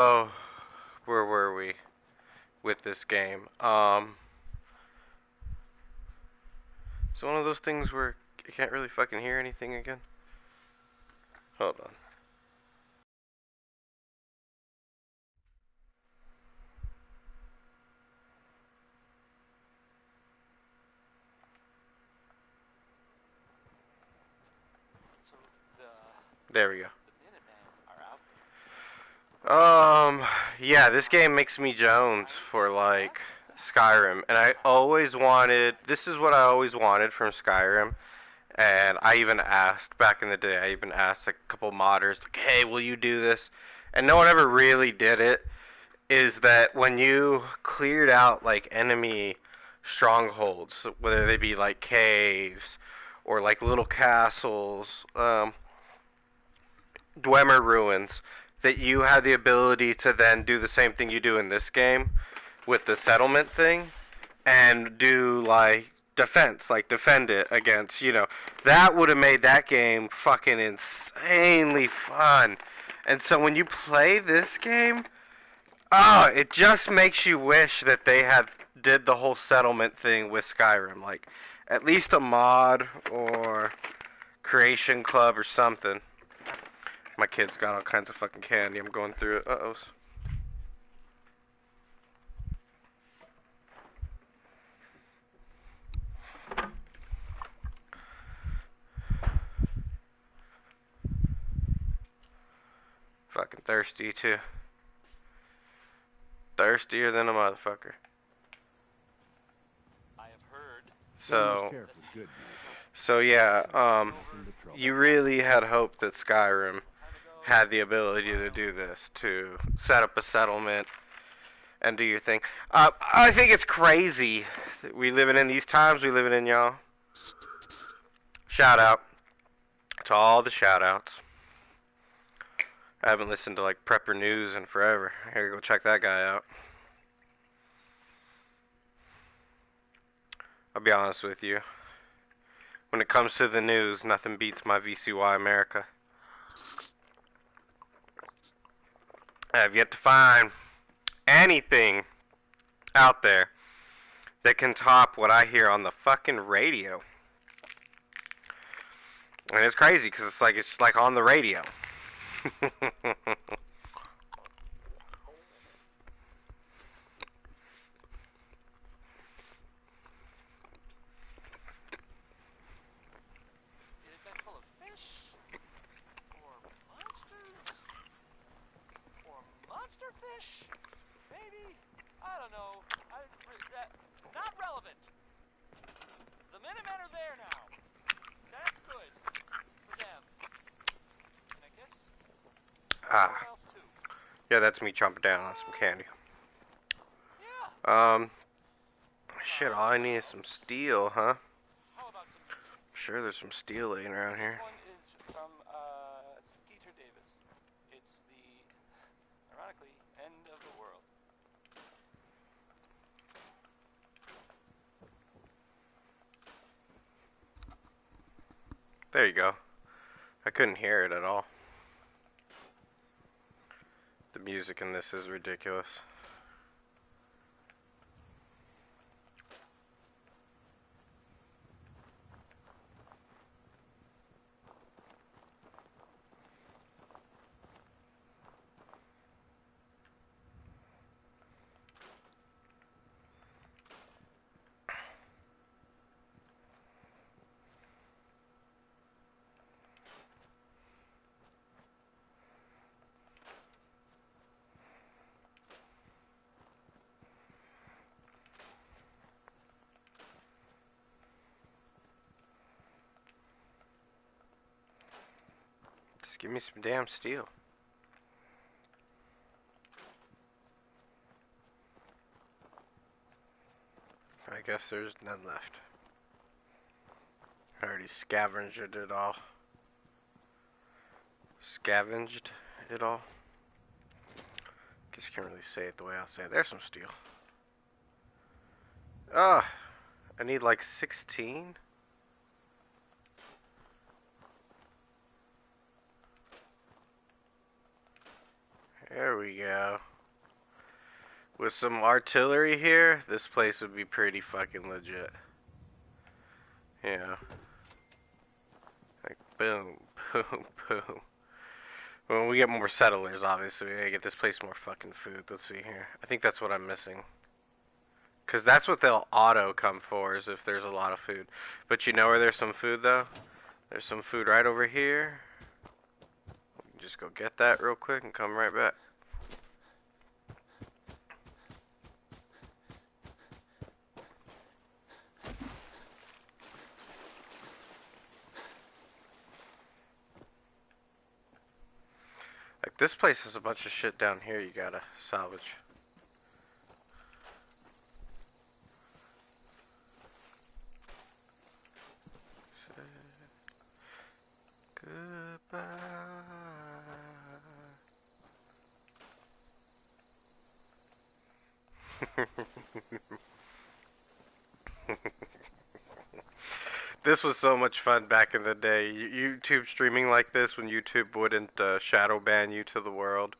Oh, where were we with this game? It's one of those things where you can't really fucking hear anything again. Hold on. So the There we go. the Minutemen are out Um, yeah, this game makes me Jones for like Skyrim, and I always wanted. This is what I always wanted from Skyrim, and I even asked back in the day. I even asked a couple modders, like, "Hey, will you do this?" And no one ever really did it. Is that when you cleared out like enemy strongholds, whether they be like caves or like little castles, Dwemer ruins, that you had the ability to then do the same thing you do in this game with the settlement thing and do like defense, like defend it against, that would have made that game fucking insanely fun. And so when you play this game, oh, it just makes you wish that they had did the whole settlement thing with Skyrim, like at least a mod or creation club or something. My kid's got all kinds of fucking candy. I'm going through it. Uh-oh. Fucking thirsty too. Thirstier than a motherfucker. I have heard One must So, care for good neighbor. so yeah, Nothing but trouble. you really had hoped that Skyrim time ago. had the ability to do this, to set up a settlement and do your thing. I think it's crazy. We living in these times. We living in, y'all. Shout out to all the shout outs. I haven't listened to like Prepper News in forever. Here, go check that guy out. I'll be honest with you. When it comes to the news, nothing beats my VCY America. I have yet to find anything out there that can top what I hear on the fucking radio. And it's crazy because it's like on the radio. It had been full of fish, or monsters, or monster fish. Maybe I don't know. Not relevant. The Minutemen are there now. That's good for them, and I guess everyone Ah, else too. yeah, that's me chomping down on some candy. Yeah. Um, shit, all I need is Uh, some steel, huh? how about some music? Sure, there's some steel laying around This here. one is from Skeeter Davis. It's the, ironically, end of the world. There you go. I couldn't hear it at all. The music in this is ridiculous. Just give me some damn steel. I guess there's none left. I already scavenged it all. Scavenged it all? Guess you can't really say it the way I'll say it. There's some steel. Ah, I need like 16? There we go. With some artillery here, this place would be pretty fucking legit. Yeah. Like, boom, boom, boom. When we get more settlers, obviously, we gotta get this place more fucking food. Let's see here. I think that's what I'm missing. Because that's what they'll auto come for, is if there's a lot of food. But you know where there's some food, though? There's some food right over here. Just go get that real quick and come right back. Like, this place has a bunch of shit down here you gotta salvage. Goodbye. This was so much fun back in the day. YouTube streaming like this when YouTube wouldn't shadow ban you to the world.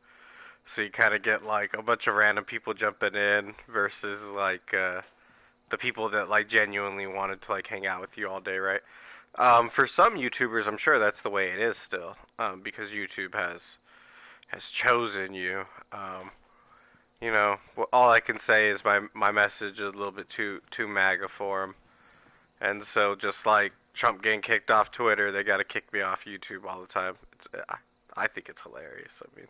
So you kind of get like a bunch of random people jumping in versus like the people that like genuinely wanted to like hang out with you all day, right? For some YouTubers, I'm sure that's the way it is still, because YouTube has chosen you. You know, all I can say is my message is a little bit too MAGA for them. And so just like Trump getting kicked off Twitter, they got to kick me off YouTube all the time. I think it's hilarious. I mean,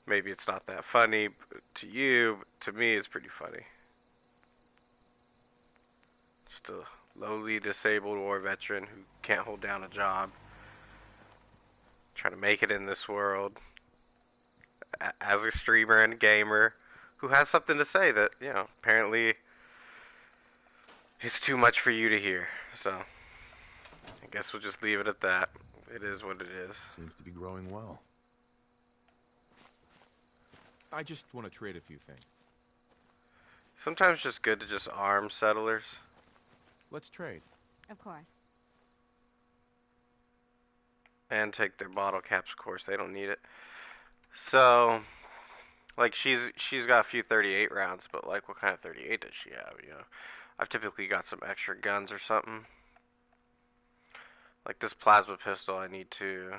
maybe it's not that funny to you, but to me it's pretty funny. Just a lowly disabled war veteran who can't hold down a job, trying to make it in this world as a streamer and gamer who has something to say that, you know, apparently it's too much for you to hear. So I guess we'll just leave it at that. It is what it is. Seems to be growing well. I just want to trade a few things. Sometimes it's just good to just arm settlers. Let's trade. Of course. And take their bottle caps, of course. They don't need it. So, like, she's got a few 38 rounds, but, like, what kind of 38 does she have, you know? I've typically got some extra guns or something. Like this plasma pistol, I need to...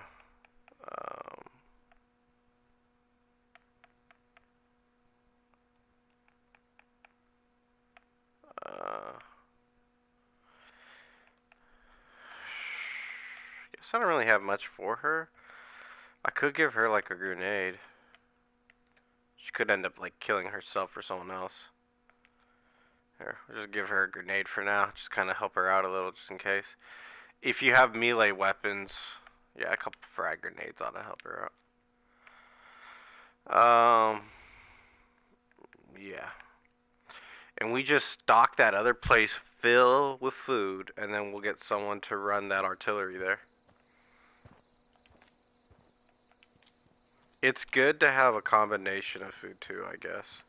guess I don't really have much for her. I could give her, like, a grenade. She could end up, like, killing herself or someone else. Here, we'll just give her a grenade for now. Just kind of help her out a little, just in case. If you have melee weapons, yeah, a couple frag grenades ought to help her out. Yeah. And we just stock that other place fill with food, and then we'll get someone to run that artillery there. It's good to have a combination of food too, I guess.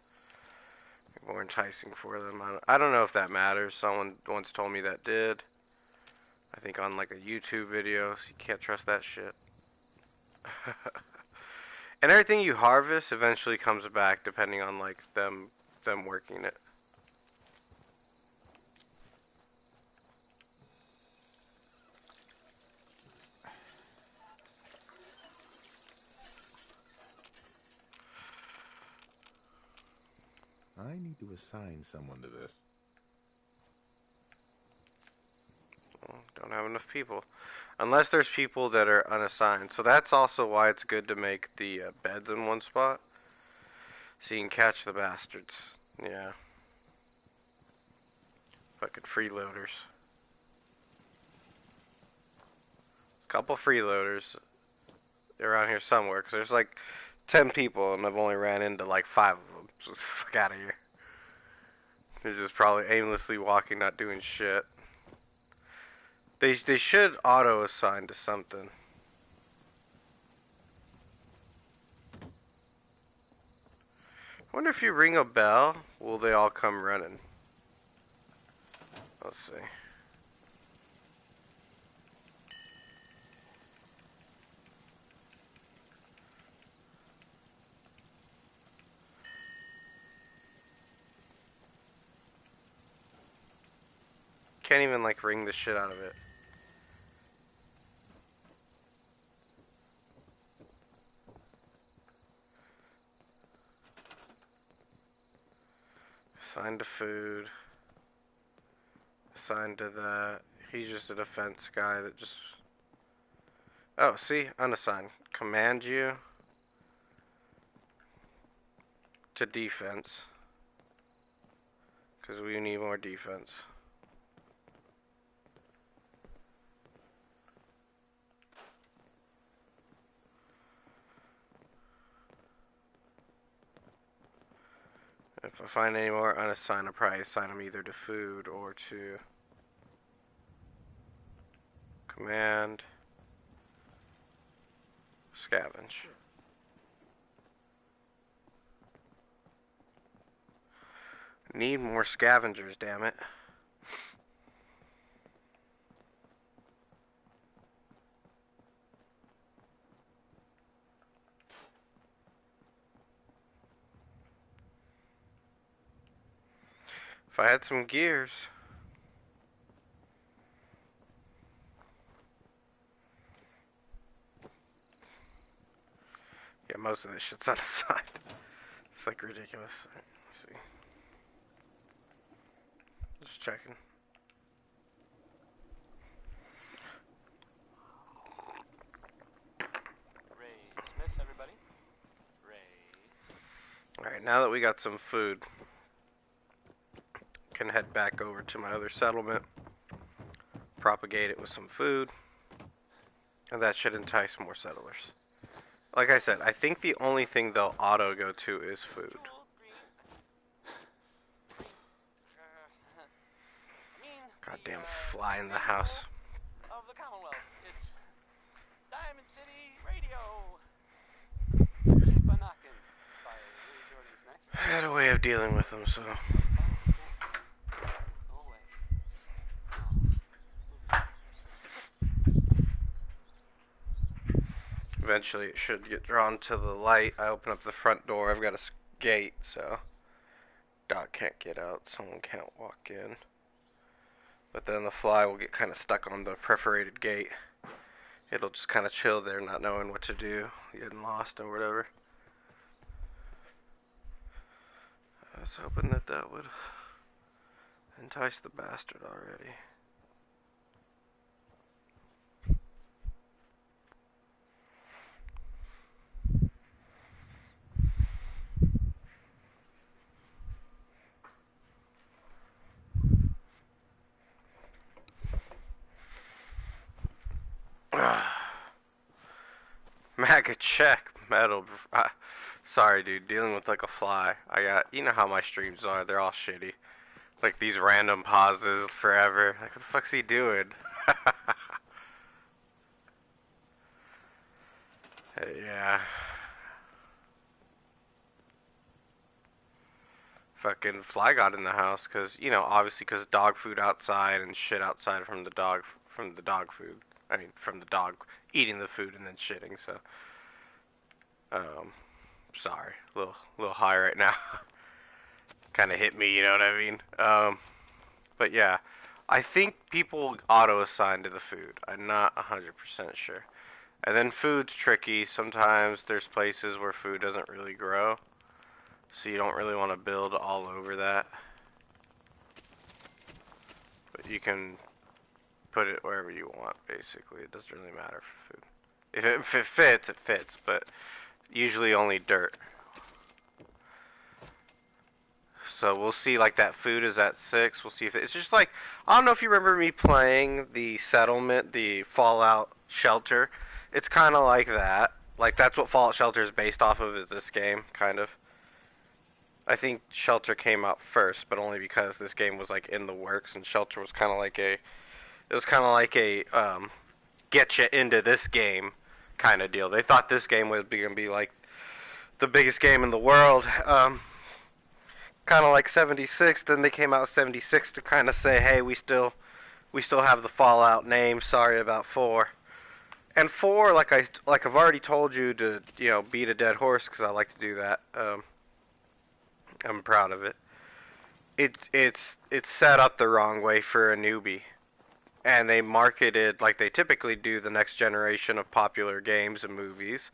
More enticing for them. I don't know if that matters. Someone once told me that did. I think on like a YouTube video, so you can't trust that shit. And everything you harvest eventually comes back, depending on like them working it. I need to assign someone to this. Well, don't have enough people. Unless there's people that are unassigned. So that's also why it's good to make the beds in one spot. So you can catch the bastards. Yeah. Fucking freeloaders. Couple freeloaders around here somewhere. Because there's like 10 people and I've only ran into like 5 of them. So get the fuck out of here. They're just probably aimlessly walking, not doing shit. They should auto-assign to something. I wonder if you ring a bell, will they all come running? Let's see. can't even like wring the shit out of it. Assigned to food. Assigned to that. He's just a defense guy that just... Oh, see? Unassigned. Command you to defense. Because we need more defense. If I find any more unassigned, I'll probably assign them either to food or to command scavenge. Need more scavengers, damn it. If I had some gears. Yeah, most of this shit's unassigned. It's like ridiculous. Let's see. Just checking. Ray Smith, everybody. Ray. Alright, now that we got some food, can head back over to my other settlement, propagate it with some food, and that should entice more settlers. Like I said, I think the only thing they'll auto go to is food. Jewel, green. I mean, Goddamn the, fly in the radio house. Of the Commonwealth. It's Diamond City Radio. Keep a knocking. By Louis Jordan's next. I had a way of dealing with them, so... Go away. Eventually it should get drawn to the light. I open up the front door. I've got a gate, so dog can't get out. Someone can't walk in. But then the fly will get kind of stuck on the perforated gate. It'll just kind of chill there, not knowing what to do, getting lost or whatever. I was hoping that that would entice the bastard already. Maga check metal. Sorry, dude. Dealing with like a fly. I got. You know how my streams are. They're all shitty. Like these random pauses forever. Like what the fuck's he doing? Yeah. Fucking fly got in the house because obviously because dog food outside and shit outside from the dog food. I mean from the dog eating the food and then shitting. So, sorry, a little high right now. Kind of hit me, you know what I mean? But yeah, I think people auto assign to the food. I'm not 100% sure. And then food's tricky. Sometimes there's places where food doesn't really grow. So you don't really want to build all over that. But you can put it wherever you want, basically. It doesn't really matter for food. If it fits, it fits. But usually only dirt. So we'll see, like, that food is at 6. We'll see if it's just like, I don't know if you remember me playing the settlement, the Fallout Shelter. It's kind of like that. Like, that's what Fallout Shelter is based off of, is this game, kind of. I think Shelter came out first, but only because this game was, like, in the works, and Shelter was kind of like a, get you into this game kind of deal. They thought this game was going to be, like, the biggest game in the world, kind of like 76. Then they came out with 76 to kind of say, hey, we still have the Fallout name. Sorry about 4. And 4, like I've already told you to beat a dead horse because I like to do that. I'm proud of it. it's set up the wrong way for a newbie. And they marketed like they typically do the next generation of popular games and movies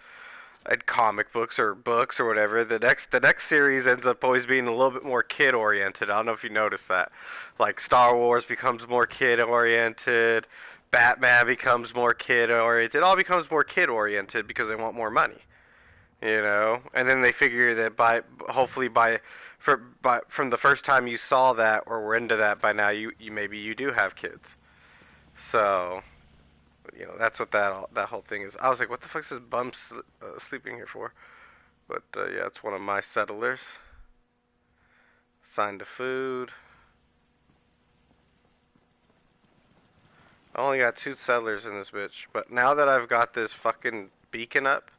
and comic books or whatever. The next series ends up always being a little bit more kid oriented. I don't know if you noticed that. Like Star Wars becomes more kid oriented, Batman becomes more kid oriented. It all becomes more kid oriented because they want more money. And then they figure that hopefully from the first time you saw that or were into that, by now you maybe you do have kids. So, that's what that whole thing is. I was like, what the fuck is this bum sleeping here for? But yeah, it's one of my settlers. Assigned to food. I only got 2 settlers in this bitch, but now that I've got this fucking beacon up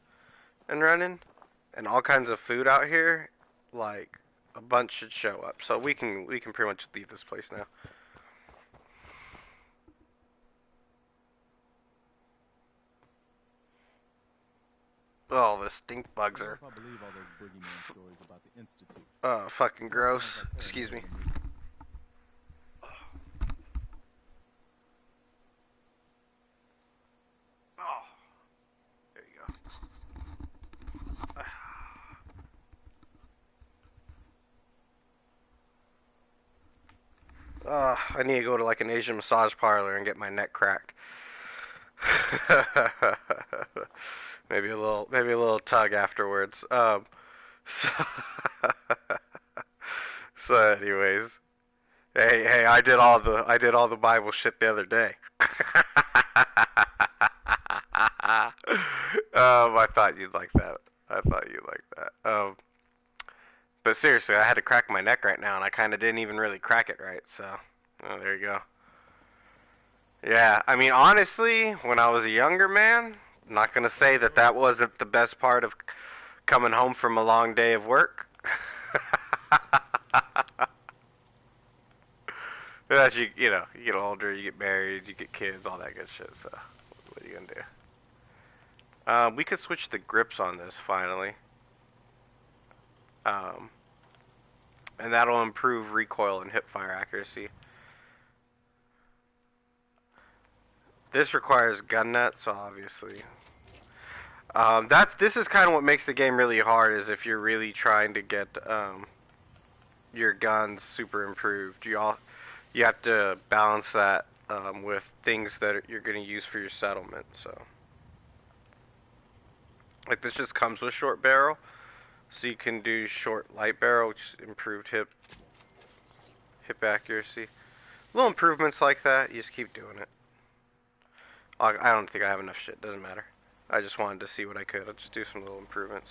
and running, and all kinds of food out here, like a bunch should show up. So we can pretty much leave this place now. Oh, the stink bugs are. I believe all those boogeyman stories about the Institute. Fucking gross. Excuse me. Oh, there you go. I need to go to like an Asian massage parlor and get my neck cracked. Maybe a little tug afterwards. So, so anyways, hey, I did all the Bible shit the other day. I thought you'd like that. But seriously, I had to crack my neck right now, and I kind of didn't even really crack it right. So, there you go. Yeah, I mean, honestly, when I was a younger man, I'm not gonna say that wasn't the best part of coming home from a long day of work. As you get older, you get married, you get kids, all that good shit. So, what are you gonna do? We could switch the grips on this finally, and that'll improve recoil and hipfire accuracy. This requires gun nuts, so obviously. This is kind of what makes the game really hard, is if you're really trying to get your guns super improved. You have to balance that with things that you're going to use for your settlement. So, like, this just comes with short barrel, so you can do short light barrel, which is improved hip accuracy. Little improvements like that, you just keep doing it. I don't think I have enough shit, doesn't matter. I just wanted to see what I could. I'll just do some little improvements.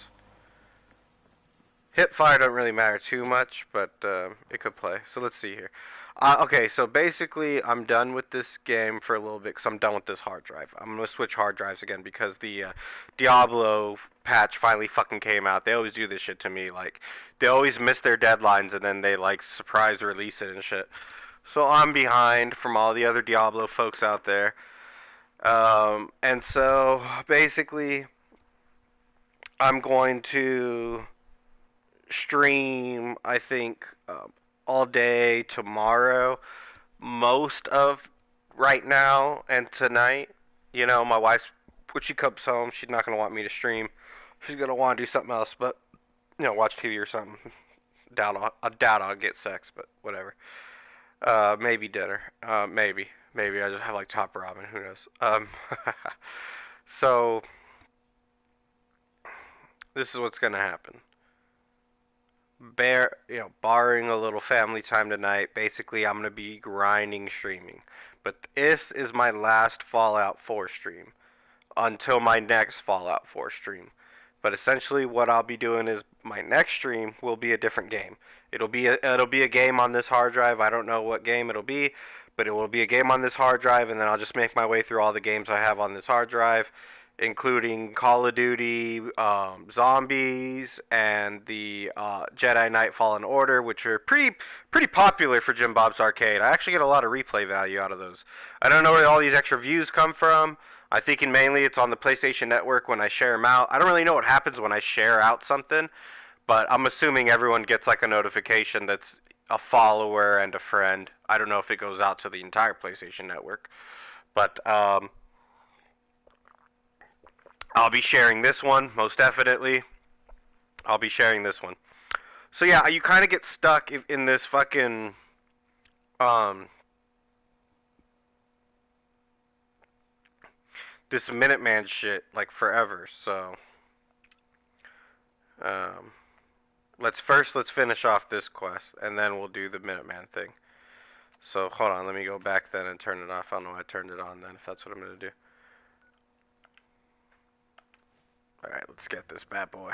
Hip fire don't really matter too much, but it could play. So let's see here. Okay, so basically I'm done with this game for a little bit because I'm done with this hard drive. I'm going to switch hard drives again because the Diablo patch finally fucking came out. They always do this shit to me. Like, they always miss their deadlines and then they, like, surprise release it and shit. So I'm behind from all the other Diablo folks out there. And so basically I'm going to stream, I think, all day tomorrow, most of right now and tonight. My wife, when she comes home, she's not going to want me to stream. She's going to want to do something else, but, watch TV or something. I doubt I'll get sex, but whatever. Maybe dinner. Maybe I just have like top ramen. Who knows? So this is what's gonna happen. Barring a little family time tonight, basically I'm gonna be grinding streaming. But this is my last Fallout 4 stream until my next Fallout 4 stream. But essentially what I'll be doing is my next stream will be a different game. It'll be a game on this hard drive. I don't know what game it'll be, but it will be a game on this hard drive, and then I'll just make my way through all the games I have on this hard drive, including Call of Duty, Zombies, and the Jedi Knight Fallen Order, which are pretty popular for Jim Bob's Arcade. I actually get a lot of replay value out of those. I don't know where all these extra views come from. I'm thinking mainly it's on the PlayStation Network when I share them out. I don't really know what happens when I share out something, but I'm assuming everyone gets like a notification that's a follower and a friend. I don't know if it goes out to the entire PlayStation Network, but I'll be sharing this one most definitely. I'll be sharing this one. So yeah, you kind of get stuck in this fucking um this Minuteman shit like forever. So um let's finish off this quest and then we'll do the Minuteman thing. So hold on, let me go back then and turn it off. I don't know why I turned it on then if that's what I'm gonna do. Alright, let's get this bad boy.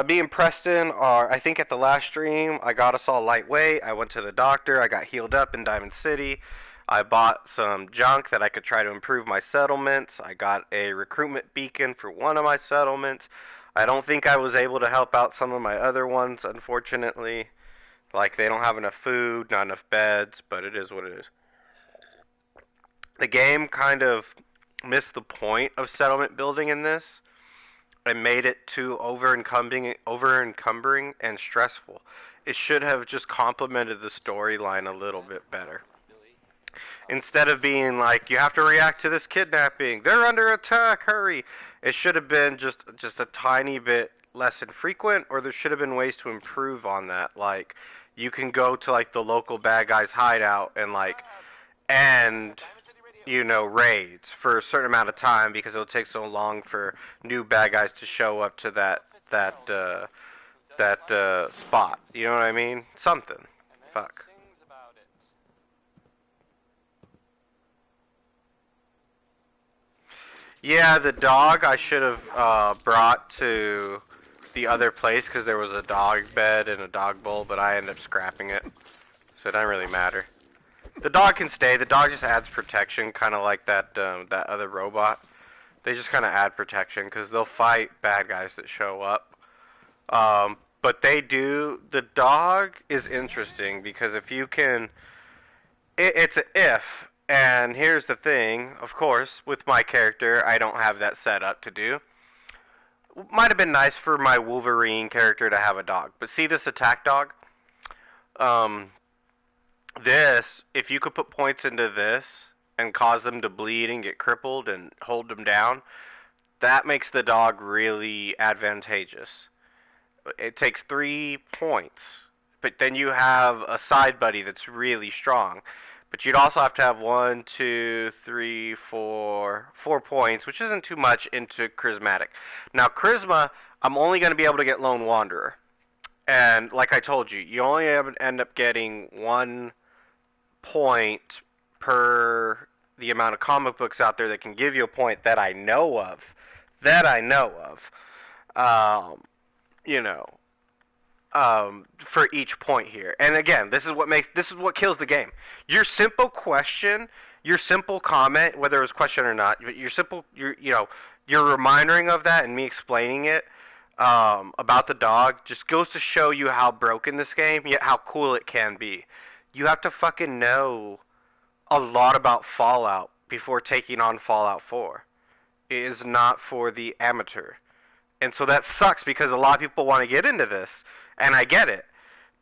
Me and Preston are, I think at the last stream, I got us all lightweight. I went to the doctor. I got healed up in Diamond City. I bought some junk that I could try to improve my settlements. I got a recruitment beacon for one of my settlements. I don't think I was able to help out some of my other ones, unfortunately. Like, they don't have enough food, not enough beds, but it is what it is. The game kind of missed the point of settlement building in this and made it too over-encumbering and stressful. It should have just complemented the storyline a little bit better. Instead of being like, you have to react to this kidnapping, they're under attack, hurry. It should have been just a tiny bit less infrequent, or there should have been ways to improve on that. Like, you can go to like the local bad guy's hideout and like end, you know, raids for a certain amount of time because it'll take so long for new bad guys to show up to that spot. You know what I mean? Something. Fuck. Yeah, the dog I should have brought to the other place because there was a dog bed and a dog bowl, but I ended up scrapping it, so it doesn't really matter. The dog can stay. The dog just adds protection, kind of like that other robot. They just kind of add protection because they'll fight bad guys that show up. But they do. The dog is interesting because if you can, it's an if. And here's the thing, of course, with my character, I don't have that set up to do. Might have been nice for my Wolverine character to have a dog. But see this attack dog? This, if you could put points into this and cause them to bleed and get crippled and hold them down, that makes the dog really advantageous. It takes 3 points, but then you have a side buddy that's really strong. But you'd also have to have 1, 2, 3, 4 points, which isn't too much into Charismatic. Now, Charisma, I'm only going to be able to get Lone Wanderer. And like I told you, you only end up getting 1 point per the amount of comic books out there that can give you a point that I know of. You know, for each point here. And again, this is what kills the game. Your simple question, your simple comment, whether it was a question or not, your reminding of that and me explaining it about the dog just goes to show you how broken this game, yet how cool it can be. You have to fucking know a lot about Fallout before taking on Fallout 4. It is not for the amateur. And so that sucks because a lot of people want to get into this, and I get it.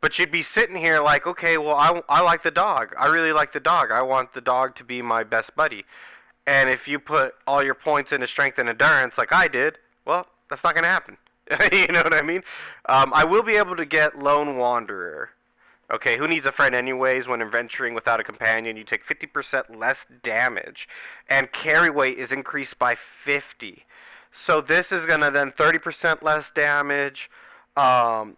But you'd be sitting here like, okay, well, I like the dog. I really like the dog. I want the dog to be my best buddy. And if you put all your points into strength and endurance like I did, well, that's not going to happen. You know what I mean? I will be able to get Lone Wanderer. Okay, who needs a friend anyways? When adventuring without a companion, you take 50% less damage. And carry weight is increased by 50. So this is going to then 30% less damage. And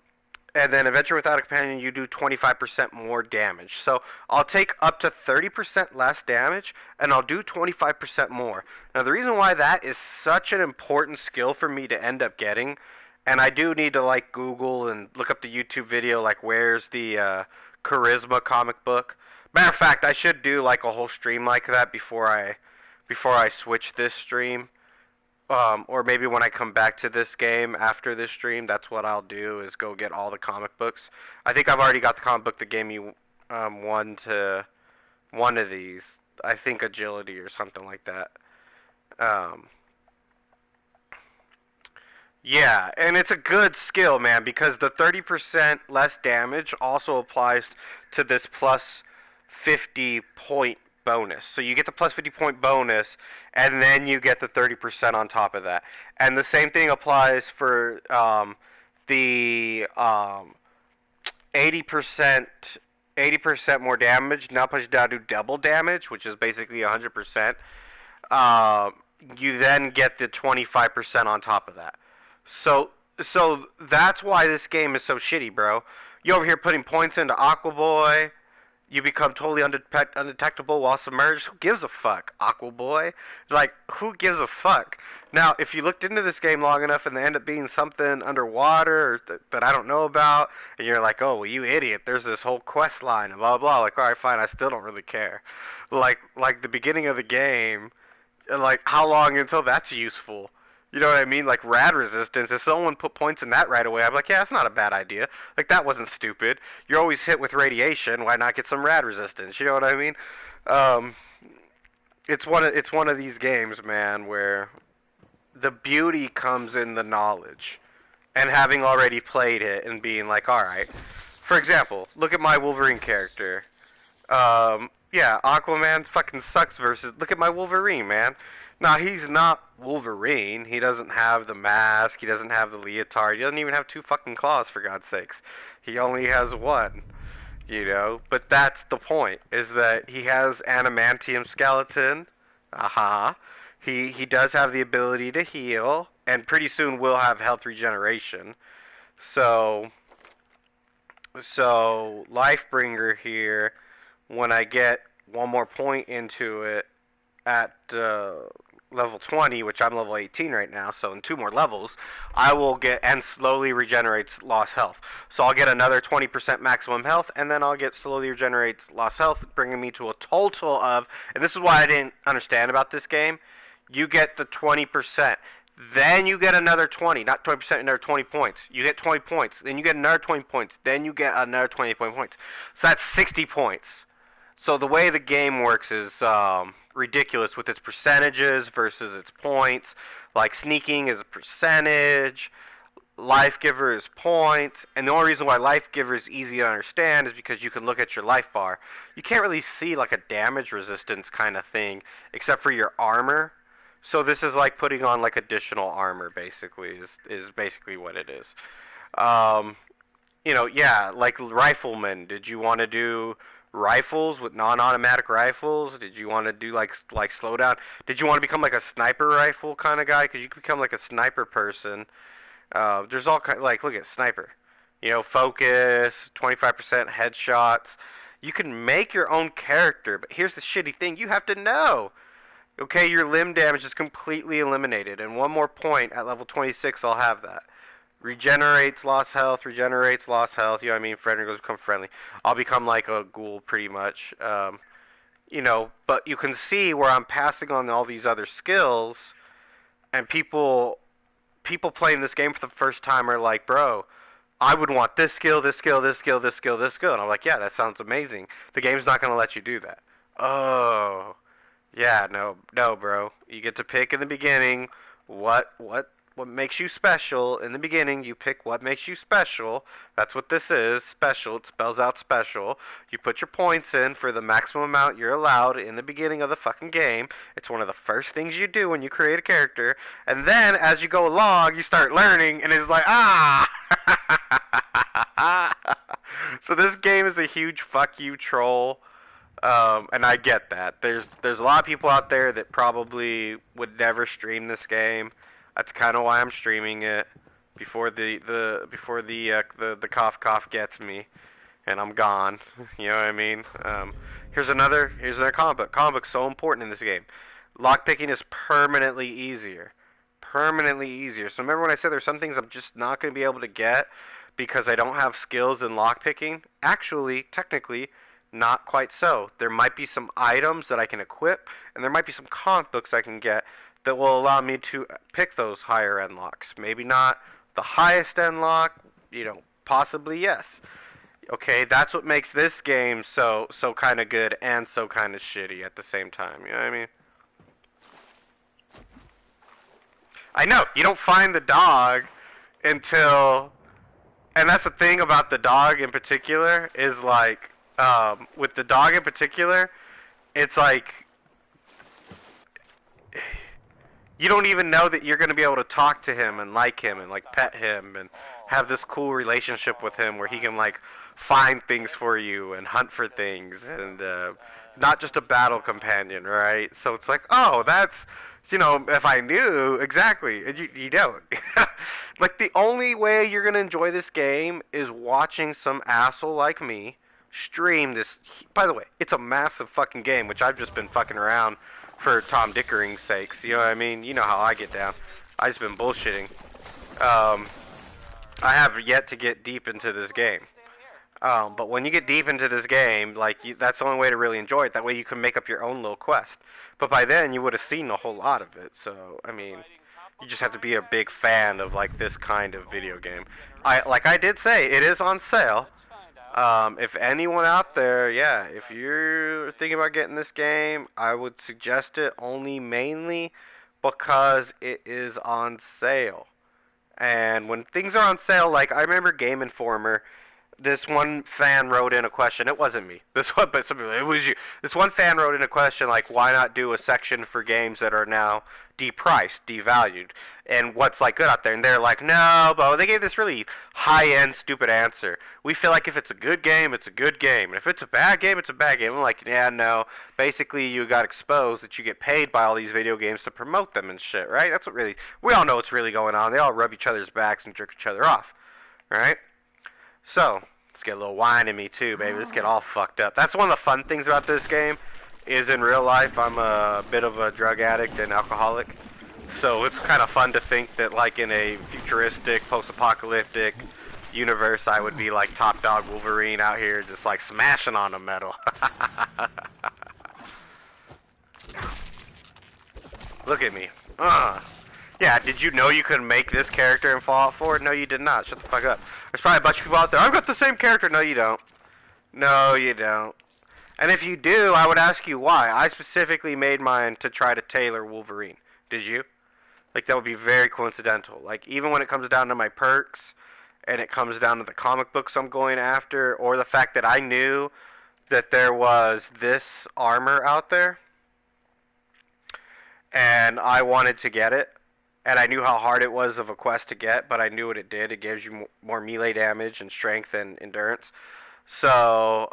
then adventure without a companion, you do 25% more damage. So I'll take up to 30% less damage, and I'll do 25% more. Now the reason why that is such an important skill for me to end up getting, and I do need to like Google and look up the YouTube video, like where's the Charisma comic book. Matter of fact, I should do like a whole stream like that before I switch this stream. Or maybe when I come back to this game after this stream, that's what I'll do, is go get all the comic books. I think I've already got the comic book that gave me one of these. I think Agility or something like that. Yeah, and it's a good skill, man, because the 30% less damage also applies to this plus 50 point bonus. So you get the plus 50 point bonus, and then you get the 30% on top of that. And the same thing applies for the 80%. 80% more damage now pushes down to double damage, which is basically 100%. Uh, you then get the 25% on top of that. So so that's why this game is so shitty, bro. You over here putting points into Aqua Boy. You become totally undetectable while submerged. Who gives a fuck, Aqua Boy? Like, who gives a fuck? Now, if you looked into this game long enough and they end up being something underwater or that I don't know about, and you're like, oh, well, you idiot, there's this whole quest line and blah, blah, blah. Like, all right, fine, I still don't really care. Like the beginning of the game, like, how long until that's useful? You know what I mean? Like rad resistance. If someone put points in that right away, I'm like, yeah, that's not a bad idea. Like that wasn't stupid. You're always hit with radiation. Why not get some rad resistance? You know what I mean? Um, it's one of these games, man, where the beauty comes in the knowledge and having already played it and being like, all right. For example, look at my Wolverine character. Yeah, Aquaman fucking sucks versus. Look at my Wolverine, man. Now he's not Wolverine. He doesn't have the mask. He doesn't have the leotard. He doesn't even have two fucking claws, for God's sakes. He only has one. You know, but that's the point. Is that he has adamantium skeleton. Aha. He does have the ability to heal, and pretty soon will have health regeneration. So Lifebringer here, when I get one more point into it at level 20, which I'm level 18 right now, so in two more levels, I will get, and slowly regenerates lost health. So I'll get another 20% maximum health, and then I'll get slowly regenerates lost health, bringing me to a total of, and this is why I didn't understand about this game, you get the 20%. Then you get another 20, not 20%, another 20 points. You get 20 points. Then you get another 20 points. Then you get another 20 points. So that's 60 points. So the way the game works is ridiculous with its percentages versus its points. Like sneaking is a percentage, life giver is points, and the only reason why life giver is easy to understand is because you can look at your life bar. You can't really see like a damage resistance kind of thing except for your armor. So this is like putting on like additional armor basically is basically what it is. Um, yeah, like riflemen. Did you want to do rifles with non-automatic rifles? Did you want to do like slowdown? Did you want to become like a sniper rifle kind of guy? Because you could become like a sniper person. There's all kind like look at sniper. Focus, 25% headshots. You can make your own character, but here's the shitty thing: you have to know. Okay, your limb damage is completely eliminated, and one more point at level 26, I'll have that. Regenerates lost health, regenerates lost health. You know what I mean? Friendly goes become friendly. I'll become like a ghoul pretty much. But you can see where I'm passing on all these other skills, and people playing this game for the first time are like, bro, I would want this skill, this skill, this skill, this skill, this skill. And I'm like, yeah, that sounds amazing. The game's not going to let you do that. Oh, yeah, no, no, bro. You get to pick in the beginning what makes you special. In the beginning, you pick what makes you special. That's what this is, special. It spells out special. You put your points in for the maximum amount you're allowed in the beginning of the fucking game. It's one of the first things you do when you create a character. And then as you go along, you start learning and it's like, ah! So this game is a huge fuck you troll. And I get that. There's a lot of people out there that probably would never stream this game. That's kind of why I'm streaming it before the cough gets me, and I'm gone. You know what I mean? Here's another comic book. Comic book's so important in this game. Lockpicking is permanently easier. Permanently easier. So remember when I said there's some things I'm just not going to be able to get because I don't have skills in lockpicking? Actually, technically, not quite so. There might be some items that I can equip, and there might be some comic books I can get that will allow me to pick those higher end locks. Maybe not the highest end lock, possibly yes. Okay, that's what makes this game so kind of good and so kind of shitty at the same time. You know what I mean? I know, you don't find the dog until, and that's the thing about the dog in particular, is like, with the dog in particular, it's like, you don't even know that you're going to be able to talk to him and like him and like pet him and have this cool relationship with him where he can like find things for you and hunt for things and not just a battle companion, right? So it's like, oh, that's, if I knew exactly, and you don't. Like the only way you're going to enjoy this game is watching some asshole like me stream this. By the way, it's a massive fucking game, which I've just been fucking around for Tom Dickering's sakes. You know what I mean? You know how I get down. I just been bullshitting. I have yet to get deep into this game. But when you get deep into this game, like that's the only way to really enjoy it. That way you can make up your own little quest. But by then you would have seen a whole lot of it. So I mean, you just have to be a big fan of like this kind of video game. Like I did say, it is on sale. If anyone out there, yeah, if you're thinking about getting this game, I would suggest it only mainly because it is on sale. And when things are on sale, like I remember Game Informer, this one fan wrote in a question. It wasn't me. This one, but it was you. This one fan wrote in a question like, why not do a section for games that are now depriced, devalued, and what's like good out there? And they're like, no, but they gave this really high-end, stupid answer. We feel like if it's a good game, it's a good game, and if it's a bad game, it's a bad game. I'm like, yeah, no. Basically, you got exposed that you get paid by all these video games to promote them and shit, right? That's what really. We all know what's really going on. They all rub each other's backs and jerk each other off, right? So, let's get a little wine in me too, baby. Let's get all fucked up. That's one of the fun things about this game, is in real life, I'm a bit of a drug addict and alcoholic. So it's kind of fun to think that like in a futuristic, post-apocalyptic universe, I would be like top dog Wolverine out here just like smashing on the metal. Look at me. Yeah, did you know you could make this character in Fallout 4? No, you did not. Shut the fuck up. There's probably a bunch of people out there, I've got the same character. No, you don't. No, you don't. And if you do, I would ask you why. I specifically made mine to try to tailor Wolverine. Did you? Like, that would be very coincidental. Like, even when it comes down to my perks, and it comes down to the comic books I'm going after, or the fact that I knew that there was this armor out there, and I wanted to get it, and I knew how hard it was of a quest to get, but I knew what it did. It gives you more melee damage and strength and endurance. So,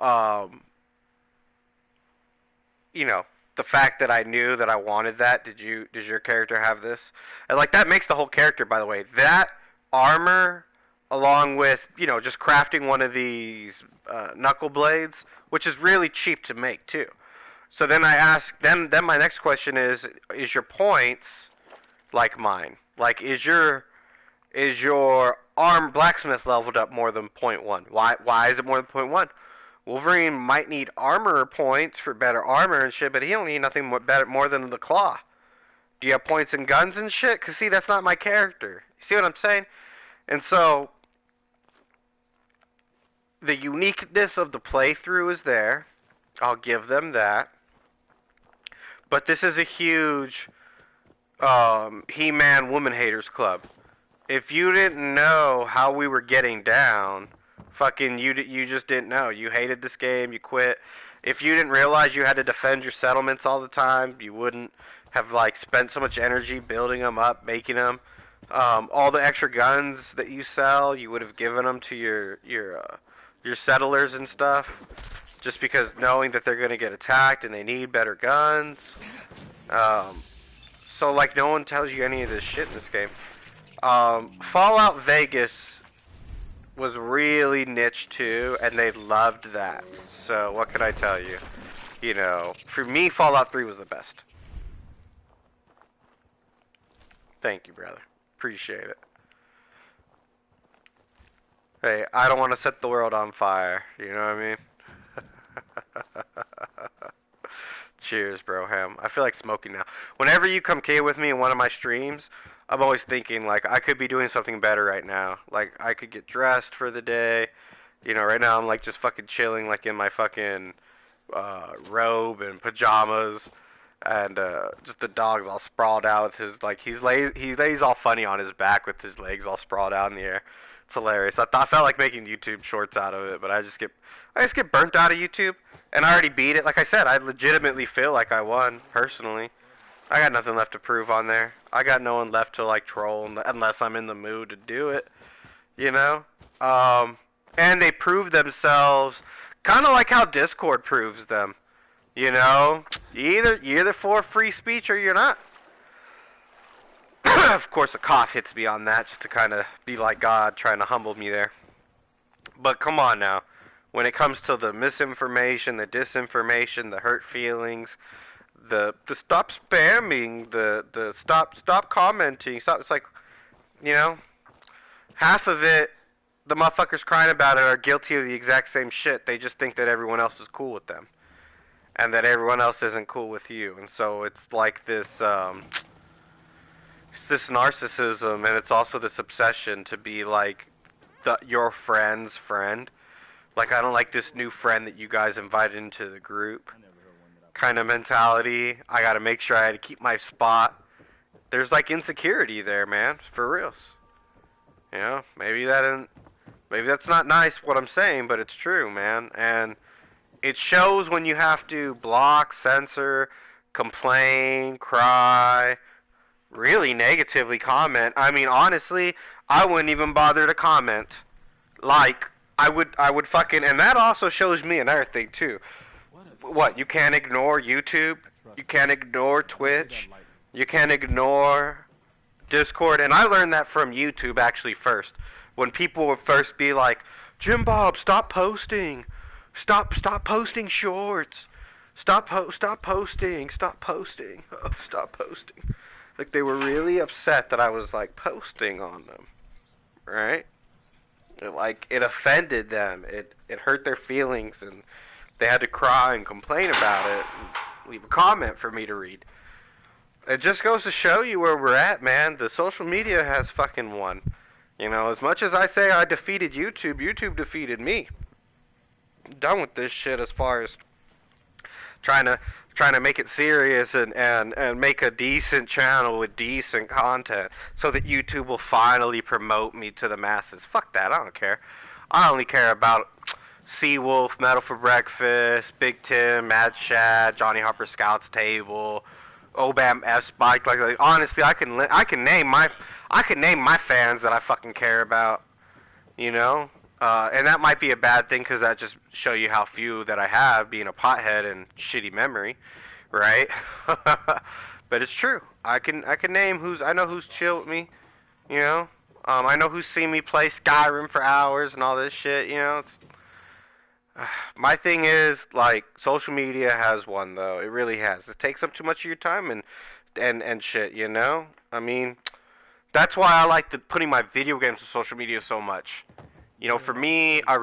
the fact that I knew that I wanted that, does your character have this? And like that makes the whole character, by the way. That armor, along with, just crafting one of these knuckle blades, which is really cheap to make too. So then I ask, then my next question is your points like mine? Like, is your blacksmith leveled up more than .1? Why is it more than .1? Wolverine might need armor points for better armor and shit, but he don't need nothing more than the claw. Do you have points in guns and shit? Because, see, that's not my character. You see what I'm saying? And so, the uniqueness of the playthrough is there. I'll give them that. But this is a huge He-Man Woman Haters Club. If you didn't know how we were getting down, fucking you just didn't know. You hated this game, you quit. If you didn't realize you had to defend your settlements all the time, you wouldn't have like spent so much energy building them up, making them. All the extra guns that you sell, you would have given them to your settlers and stuff, just because knowing that they're going to get attacked and they need better guns. So like no one tells you any of this shit in this game. Fallout Vegas was really niche too, and they loved that. So what can I tell you? For me, Fallout 3 was the best. Thank you, brother. Appreciate it. Hey, I don't want to set the world on fire. You know what I mean? Cheers, Broham. I feel like smoking now. Whenever you come kick with me in one of my streams, I'm always thinking, like, I could be doing something better right now. Like, I could get dressed for the day. Right now I'm, like, just fucking chilling, like, in my fucking robe and pajamas. and just the dog's all sprawled out with his like he lays all funny on his back with his legs all sprawled out in the air. It's hilarious. I felt like making YouTube shorts out of it, but I just get burnt out of YouTube, and I already beat it. Like I said, I legitimately feel like I won personally. I got nothing left to prove on there. I got no one left to like troll unless I'm in the mood to do it, you know. And they prove themselves, kind of like how Discord proves them. You know, you're either for free speech or you're not. Of course, a cough hits me on that just to kind of be like God trying to humble me there. But come on now, when it comes to the misinformation, the disinformation, the hurt feelings, the stop spamming, the stop commenting, stop. It's like, you know, half of it, the motherfuckers crying about it are guilty of the exact same shit. They just think that everyone else is cool with them, and that everyone else isn't cool with you. And so it's like this, it's this narcissism, and it's also this obsession to be like your friend's friend. Like, I don't like this new friend that you guys invited into the group kind of mentality. I gotta make sure I had to keep my spot. There's like insecurity there, man, for reals. You know, maybe that's not nice what I'm saying, but it's true, man. And it shows when you have to block, censor, complain, cry, really negatively comment. I mean, honestly, I wouldn't even bother to comment. Like, I would fucking, and that also shows me another thing too. What, you can't ignore YouTube? You can't ignore Twitch? You can't ignore Discord? And I learned that from YouTube actually first. When people would first be like, Jim Bob, stop posting. Stop posting shorts. Stop posting. Stop posting. Oh, stop posting. Like, they were really upset that I was like posting on them. Right? It offended them. It hurt their feelings, and they had to cry and complain about it and leave a comment for me to read. It just goes to show you where we're at, man. The social media has fucking won. You know, as much as I say I defeated YouTube, YouTube defeated me. I'm done with this shit as far as trying to make it serious and make a decent channel with decent content so that YouTube will finally promote me to the masses. Fuck that, I don't care. I only care about Seawolf, Metal for Breakfast, Big Tim, Mad Shad, Johnny Harper Scouts Table, Obam F Spike. Like honestly, I can name my fans that I fucking care about. You know, and that might be a bad thing because that just show you how few that I have, being a pothead and shitty memory, right? But it's true. I can name I know who's chill with me. You know, I know who's seen me play Skyrim for hours and all this shit. You know. My thing is, like, social media has won, though. It really has. It takes up too much of your time and shit, you know? I mean, that's why I like putting my video games on social media so much. You know, for me, I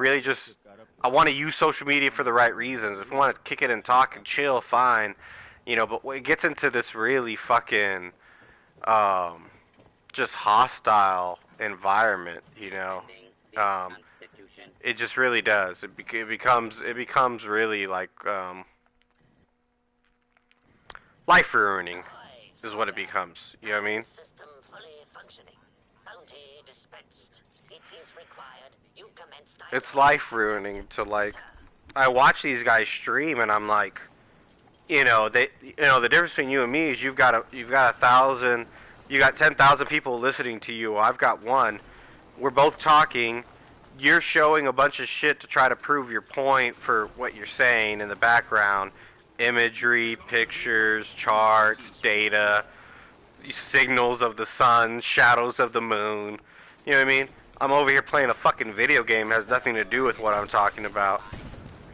want to use social media for the right reasons. If I want to kick it and talk and chill, fine. You know, but when it gets into this really fucking, just hostile environment, you know, it just really does. It becomes really like life ruining is what it becomes. You know what I mean? System fully functioning. Bounty dispensed. It is required. You commence dialogue. It's life ruining to like. I watch these guys stream and I'm like, the difference between you and me is you've got 1,000, you got 10,000 people listening to you. I've got one. We're both talking. You're showing a bunch of shit to try to prove your point for what you're saying in the background. Imagery, pictures, charts, data, signals of the sun, shadows of the moon. You know what I mean? I'm over here playing a fucking video game that has nothing to do with what I'm talking about.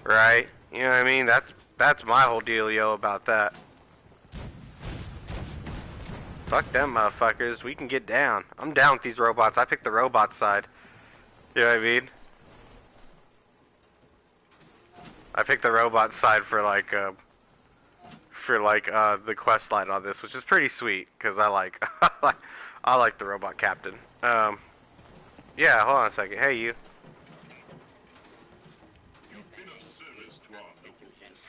Right? You know what I mean? That's my whole dealio about that. Fuck them motherfuckers. We can get down. I'm down with these robots. I picked the robot side. You know what I mean? I picked the robot side for the quest line on this, which is pretty sweet because I like the robot captain. Yeah, hold on a second. Hey, you. You've been of service to our institutions.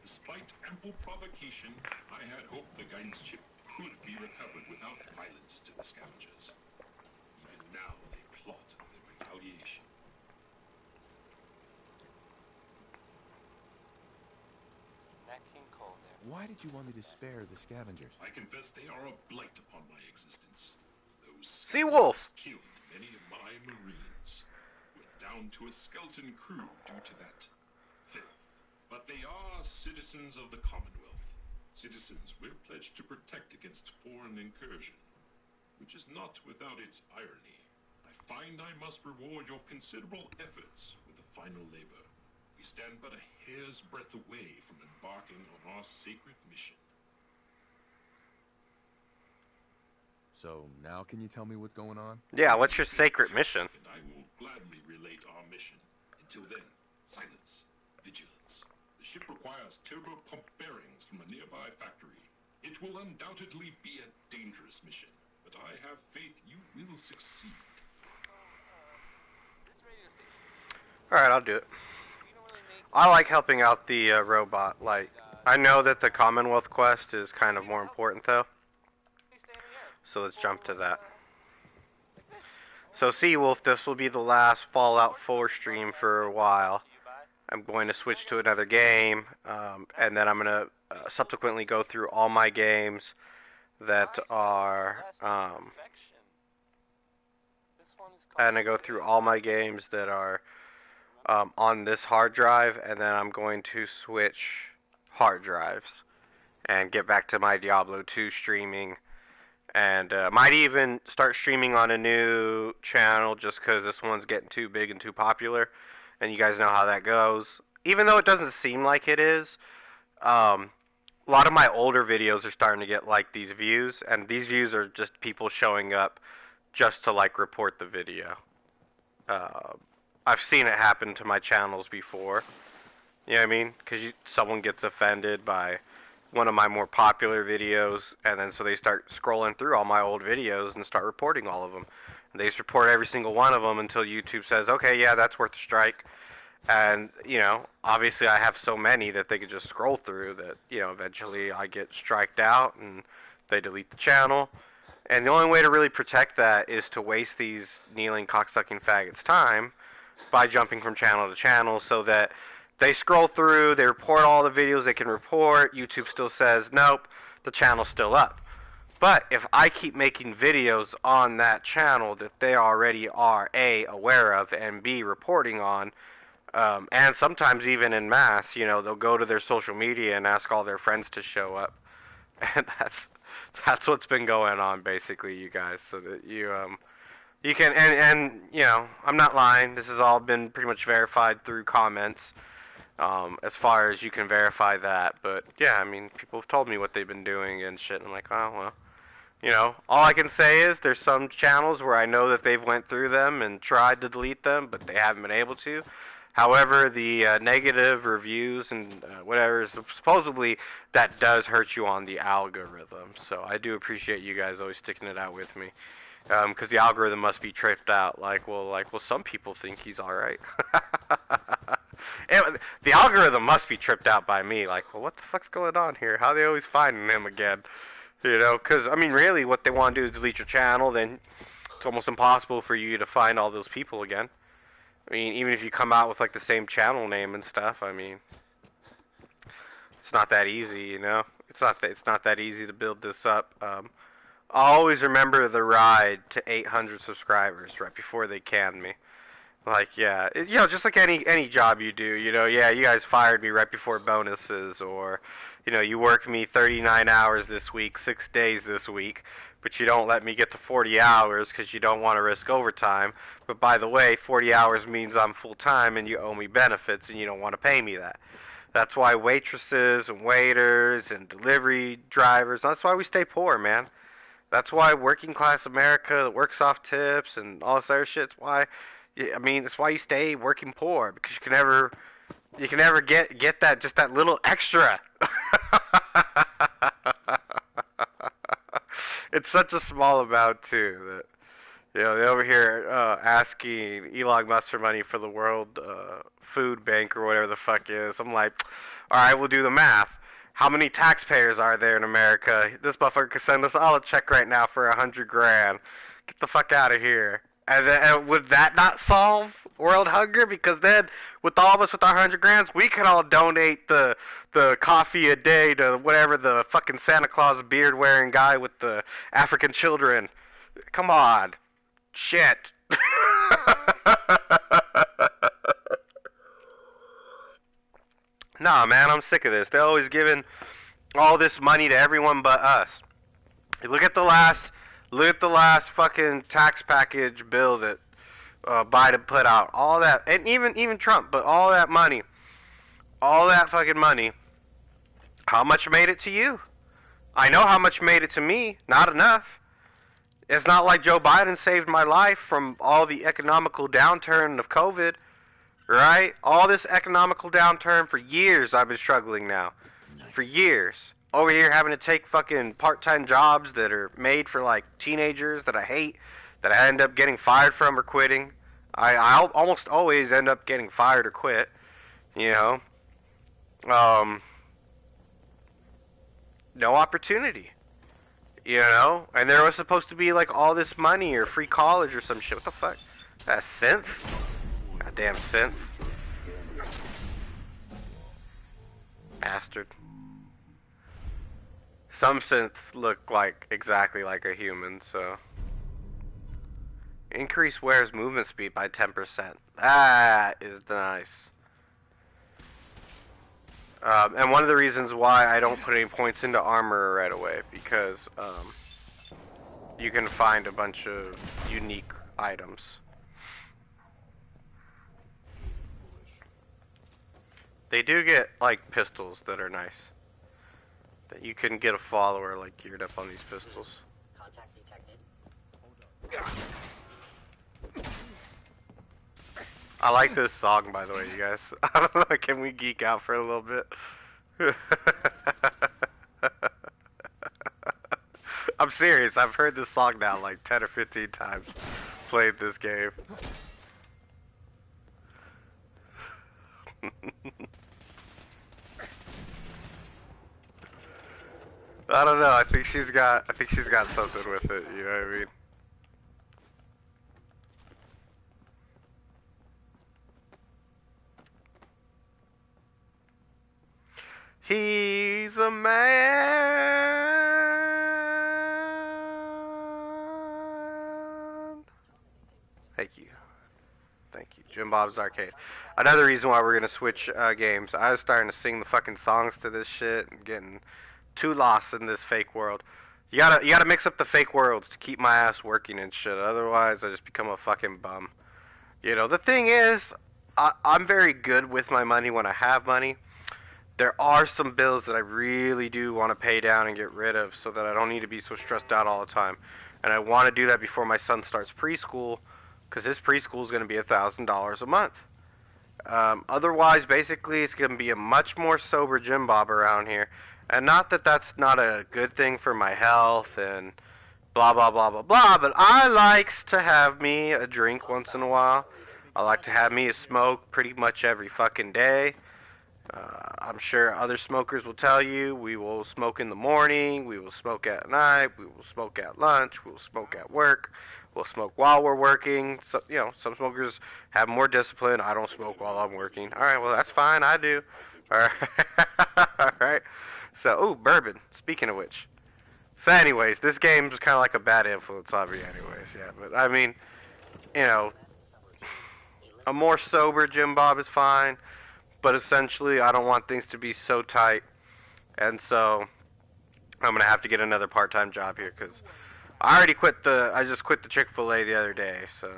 Despite ample provocation, I had hoped the guidance chip could be recovered without violence to the scavengers. Even now, they plot their retaliation. Nat King Cole there. Why did you want me to spare the scavengers? I confess they are a blight upon my existence. Those Seawolf. killed many of my Marines. We're down to a skeleton crew due to that filth. But they are citizens of the Commonwealth. Citizens we're pledged to protect against foreign incursion. Which is not without its irony. I find I must reward your considerable efforts with the final labor. We stand but a hair's breadth away from embarking on our sacred mission. So now can you tell me what's going on? Yeah, what's your sacred mission? And I will gladly relate our mission. Until then, silence, vigilance. The ship requires turbo pump bearings from a nearby factory. It will undoubtedly be a dangerous mission, but I have faith you will succeed. This radio station, Alright, I'll do it. we don't really make I like helping out the robot. Like, I know that the Commonwealth quest is kind of more important, though. any stay in the air. So let's jump to that. Like this. So, Seawolf, this will be the last Fallout 4 stream for a while. To you by. I'm going to switch to another game, and then I'm going to subsequently go through all my games that are, Perfection. This one is and I go through all my games that are on this hard drive, and then I'm going to switch hard drives and get back to my Diablo 2 streaming, and might even start streaming on a new channel just because this one's getting too big and too popular, and you guys know how that goes. Even though it doesn't seem like it is, a lot of my older videos are starting to get like these views, and these views are just people showing up just to like report the video. I've seen it happen to my channels before. You know what I mean? Because someone gets offended by one of my more popular videos, and then so they start scrolling through all my old videos and start reporting all of them. And they just report every single one of them until YouTube says, okay, yeah, that's worth a strike. And, you know, obviously I have so many that they could just scroll through that, you know, eventually I get striked out and they delete the channel. And the only way to really protect that is to waste these kneeling cocksucking faggots' time by jumping from channel to channel so that they scroll through, they report all the videos they can report, YouTube still says, nope, the channel's still up. But if I keep making videos on that channel that they already are A, aware of, and B, reporting on, and sometimes even in mass, you know, they'll go to their social media and ask all their friends to show up. And that's what's been going on basically, you guys, so that you can, and you know, I'm not lying, this has all been pretty much verified through comments, as far as you can verify that. But yeah, I mean, people have told me what they've been doing and shit, and I'm like, oh well, you know, all I can say is there's some channels where I know that they've went through them and tried to delete them, but they haven't been able to. However, the negative reviews and whatever, supposedly that does hurt you on the algorithm. So I do appreciate you guys always sticking it out with me, because the algorithm must be tripped out. Like, well, some people think he's all right. The algorithm must be tripped out by me. Like, well, what the fuck's going on here? How are they always finding him again? You know, because I mean, really, what they want to do is delete your channel. Then it's almost impossible for you to find all those people again. I mean, even if you come out with like the same channel name and stuff, I mean, it's not that easy, you know. It's not that easy to build this up. I always remember the ride to 800 subscribers right before they canned me. Like, yeah, you know, just like any job you do, you know, yeah, you guys fired me right before bonuses, or, you know, you work me 39 hours this week, 6 days this week, but you don't let me get to 40 hours because you don't want to risk overtime. But by the way, 40 hours means I'm full-time and you owe me benefits and you don't want to pay me that. That's why waitresses and waiters and delivery drivers, that's why we stay poor, man. That's why working class America that works off tips and all this other shit, it's why, I mean, it's why you stay working poor, because you can never get that, just that little extra. It's such a small amount too that, you know, they're over here asking Elon Musk for money for the world food bank or whatever the fuck is. I'm like, all right, we'll do the math. How many taxpayers are there in America? This motherfucker could send us all a check right now for $100 grand. Get the fuck out of here. And then, would that not solve world hunger? Because then, with all of us with our 100 grands, we could all donate the coffee a day to whatever the fucking Santa Claus beard wearing guy with the African children. Come on. Shit. Nah, man, I'm sick of this. They're always giving all this money to everyone but us. Look at the last fucking tax package bill that Biden put out. All that, and even Trump, but all that money, all that fucking money. How much made it to you? I know how much made it to me. Not enough. It's not like Joe Biden saved my life from all the economical downturn of COVID. Right? All this economical downturn for years I've been struggling now. For years. Over here having to take fucking part-time jobs that are made for like teenagers that I hate, that I end up getting fired from or quitting. I almost always end up getting fired or quit. You know? No opportunity. You know? And there was supposed to be like all this money or free college or some shit. What the fuck? That synth? Goddamn synth. Bastard. Some synths look like exactly like a human, so. Increase wearer's movement speed by 10%. That is nice. And one of the reasons why I don't put any points into armor right away, because you can find a bunch of unique items. They do get, like, pistols that are nice. That you can get a follower, like, geared up on these pistols. Contact detected. I like this song, by the way, you guys. I don't know, can we geek out for a little bit? I'm serious, I've heard this song now like 10 or 15 times. Played this game. I don't know. I think she's got something with it. You know what I mean? He's a man. Thank you. Thank you. Jim Bob's Arcade. Another reason why we're gonna switch games. I was starting to sing the fucking songs to this shit and getting too lost in this fake world. You gotta mix up the fake worlds to keep my ass working and shit. Otherwise, I just become a fucking bum. You know, the thing is, I'm very good with my money when I have money. There are some bills that I really do want to pay down and get rid of so that I don't need to be so stressed out all the time. And I want to do that before my son starts preschool, because his preschool is going to be $1,000 a month. Otherwise, basically, it's going to be a much more sober Jim Bob around here. And not that that's not a good thing for my health and blah, blah, blah, blah, blah, but I likes to have me a drink once in a while. I like to have me a smoke pretty much every fucking day. I'm sure other smokers will tell you we will smoke in the morning, we will smoke at night, we will smoke at lunch, we will smoke at work, we'll smoke while we're working. So, you know, some smokers have more discipline. I don't smoke while I'm working. All right, well, that's fine. I do. All right. All right. So, ooh, bourbon. Speaking of which. So anyways, this game's kind of like a bad influence on me anyways, yeah. But, I mean, you know, a more sober Jim Bob is fine. But essentially, I don't want things to be so tight. And so, I'm going to have to get another part-time job here, because I just quit the Chick-fil-A the other day. So,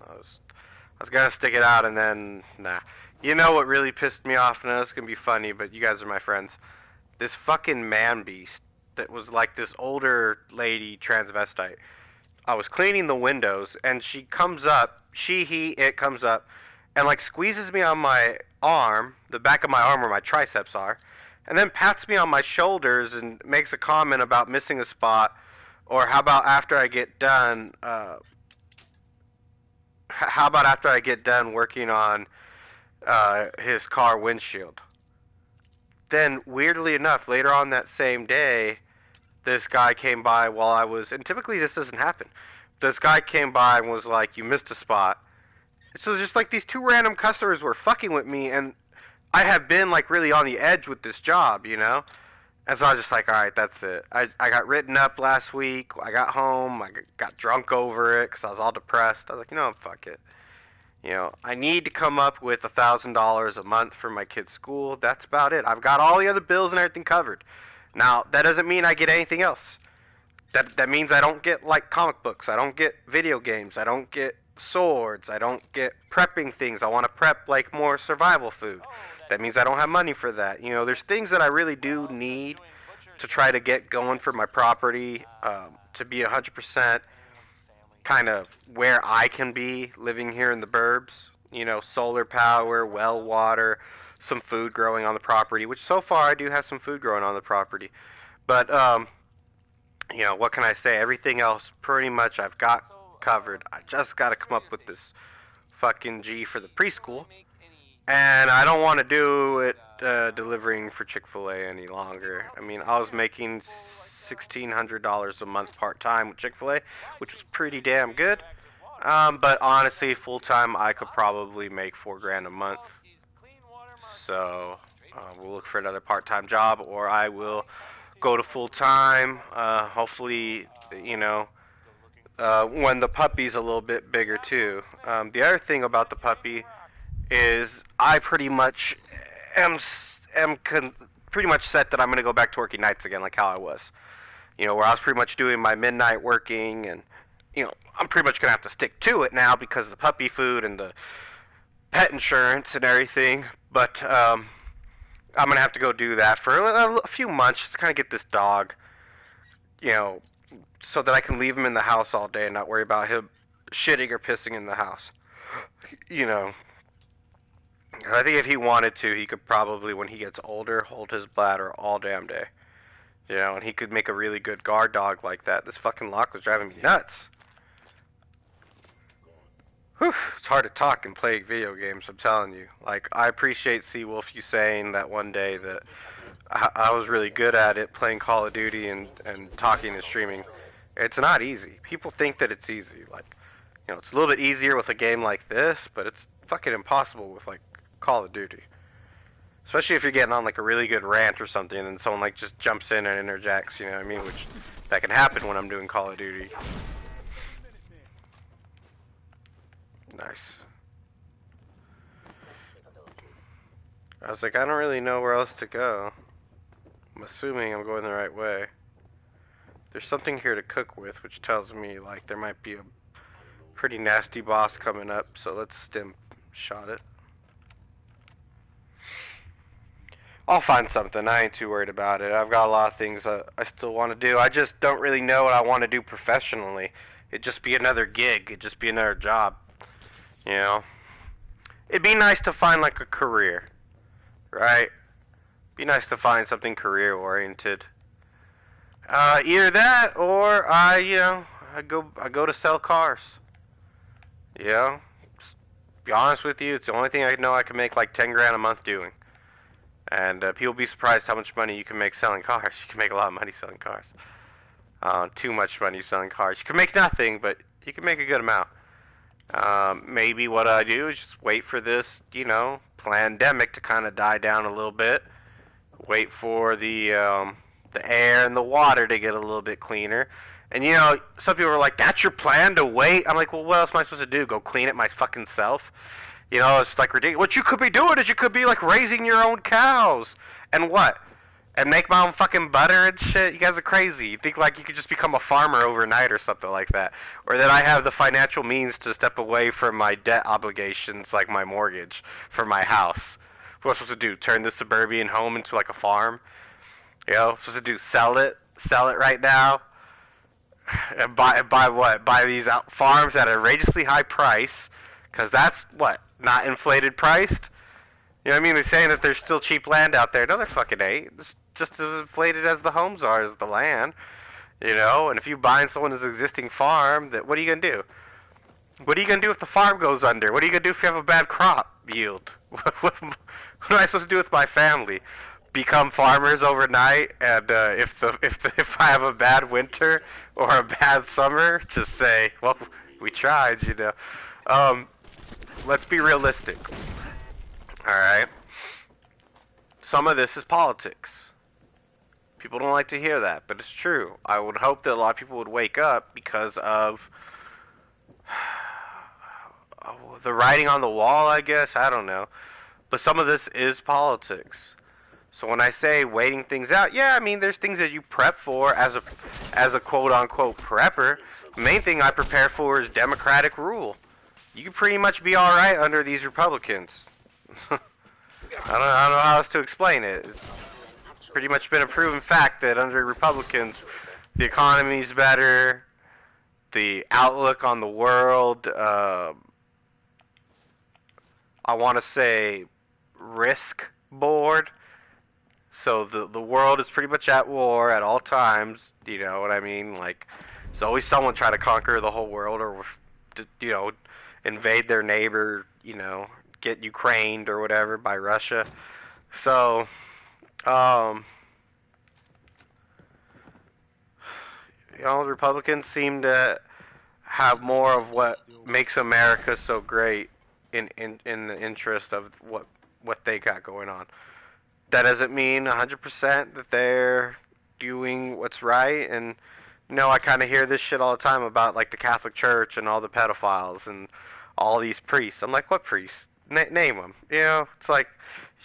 I was going to stick it out, and then, nah. You know what really pissed me off? Now, it's going to be funny, but you guys are my friends. This fucking man beast that was like this older lady transvestite. I was cleaning the windows, and she comes up, it comes up, and like squeezes me on my arm, the back of my arm where my triceps are, and then pats me on my shoulders and makes a comment about missing a spot, or how about after I get done, working on his car windshield. Then, weirdly enough, later on that same day, this guy came by while I was, and typically this doesn't happen. This guy came by and was like, "You missed a spot." So just like these two random customers were fucking with me, and I have been like really on the edge with this job, you know? And so I was just like, all right, that's it. I got written up last week. I got home. I got drunk over it because I was all depressed. I was like, you know, fuck it. You know, I need to come up with $1,000 a month for my kid's school. That's about it. I've got all the other bills and everything covered. Now, that doesn't mean I get anything else. That means I don't get like comic books. I don't get video games. I don't get swords. I don't get prepping things. I want to prep like more survival food. That means I don't have money for that. You know, there's things that I really do need to try to get going for my property, to be 100% kind of where I can be living here in the burbs. You know, solar power, well water, some food growing on the property, which so far I do have some food growing on the property. But, you know, what can I say? Everything else pretty much I've got covered. I just got to come up with this fucking G for the preschool. And I don't want to do it delivering for Chick-fil-A any longer. I mean, I was making $1,600 a month part-time with Chick-fil-A, which was pretty damn good. But honestly, full-time, I could probably make $4 grand a month. So we'll look for another part-time job, or I will go to full-time. Hopefully, you know, when the puppy's a little bit bigger too. The other thing about the puppy is I pretty much am pretty much set that I'm going to go back to working nights again, like how I was. You know, where I was pretty much doing my midnight working, and, you know, I'm pretty much going to have to stick to it now because of the puppy food and the pet insurance and everything. But I'm going to have to go do that for a few months just to kind of get this dog, you know, so that I can leave him in the house all day and not worry about him shitting or pissing in the house. You know, I think if he wanted to, he could probably, when he gets older, hold his bladder all damn day. You know, and he could make a really good guard dog like that. This fucking lock was driving me nuts. Whew, it's hard to talk and play video games, I'm telling you. Like, I appreciate Seawolf you saying that one day that I was really good at it, playing Call of Duty and talking and streaming. It's not easy. People think that it's easy. Like, you know, it's a little bit easier with a game like this, but it's fucking impossible with, like, Call of Duty. Especially if you're getting on like a really good rant or something and then someone like just jumps in and interjects, you know what I mean? Which that can happen when I'm doing Call of Duty. Nice. I was like, I don't really know where else to go. I'm assuming I'm going the right way. There's something here to cook with, which tells me like there might be a pretty nasty boss coming up, so let's stim shot it. I'll find something. I ain't too worried about it. I've got a lot of things I still want to do. I just don't really know what I want to do professionally. It'd just be another gig. It'd just be another job. You know? It'd be nice to find like a career. Right? Be nice to find something career oriented. Either that or I go to sell cars. You know? Just be honest with you, it's the only thing I know I can make like 10 grand a month doing. And people be surprised how much money you can make selling cars. You can make a lot of money selling cars. Too much money selling cars. You can make nothing, but you can make a good amount. Maybe what I do is just wait for this, you know, pandemic to kind of die down a little bit. Wait for the air and the water to get a little bit cleaner. And, you know, some people are like, that's your plan to wait? I'm like, well, what else am I supposed to do? Go clean it my fucking self? You know, it's like ridiculous. What you could be doing is you could be like raising your own cows. And what? And make my own fucking butter and shit? You guys are crazy. You think like you could just become a farmer overnight or something like that. Or that I have the financial means to step away from my debt obligations, like my mortgage, for my house. What am I supposed to do? Turn this suburban home into like a farm? You know, supposed to do sell it right now? And buy what? Buy these farms at an outrageously high price. Because that's, what, not inflated priced? You know what I mean? They're saying that there's still cheap land out there. No, there fucking ain't. It's just as inflated as the homes are, as the land. You know? And if you buy someone's existing farm, that what are you going to do? What are you going to do if the farm goes under? What are you going to do if you have a bad crop yield? What am I supposed to do with my family? Become farmers overnight, and if I have a bad winter or a bad summer, just say, well, we tried, you know. Let's be realistic. All right. Some of this is politics. People don't like to hear that, but it's true. I would hope that a lot of people would wake up because of the writing on the wall, I guess. I don't know. But some of this is politics. So when I say waiting things out, yeah, I mean there's things that you prep for as a quote unquote prepper. The main thing I prepare for is democratic rule. You can pretty much be all right under these Republicans. I don't know how else to explain it. It's pretty much been a proven fact that under Republicans, the economy's better, the outlook on the world, I want to say risk board. So the world is pretty much at war at all times. You know what I mean? Like, there's always someone trying to conquer the whole world or, you know, invade their neighbor, you know, get Ukrained or whatever by Russia. So, you know, the Republicans seem to have more of what makes America so great in the interest of what they got going on. That doesn't mean 100% that they're doing what's right. And, you know, I kind of hear this shit all the time about, like, the Catholic Church and all the pedophiles and all these priests. I'm like, what priests? Name them. You know, it's like,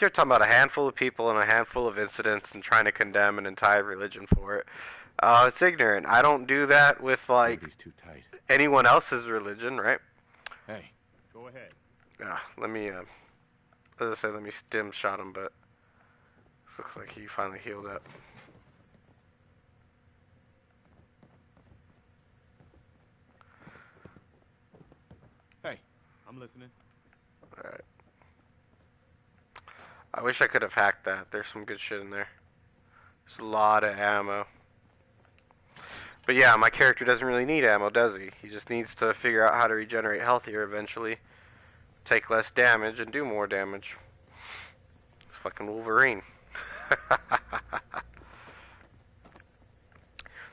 you're talking about a handful of people and a handful of incidents and trying to condemn an entire religion for it. It's ignorant. I don't do that with, like, Too tight. anyone else's religion, right? Hey, go ahead. Let me, as I said, let me stim shot him, but looks like he finally healed up. Hey, I'm listening. Alright. I wish I could have hacked that. There's some good shit in there. There's a lot of ammo. But yeah, my character doesn't really need ammo, does he? He just needs to figure out how to regenerate healthier eventually. Take less damage and do more damage. It's fucking Wolverine.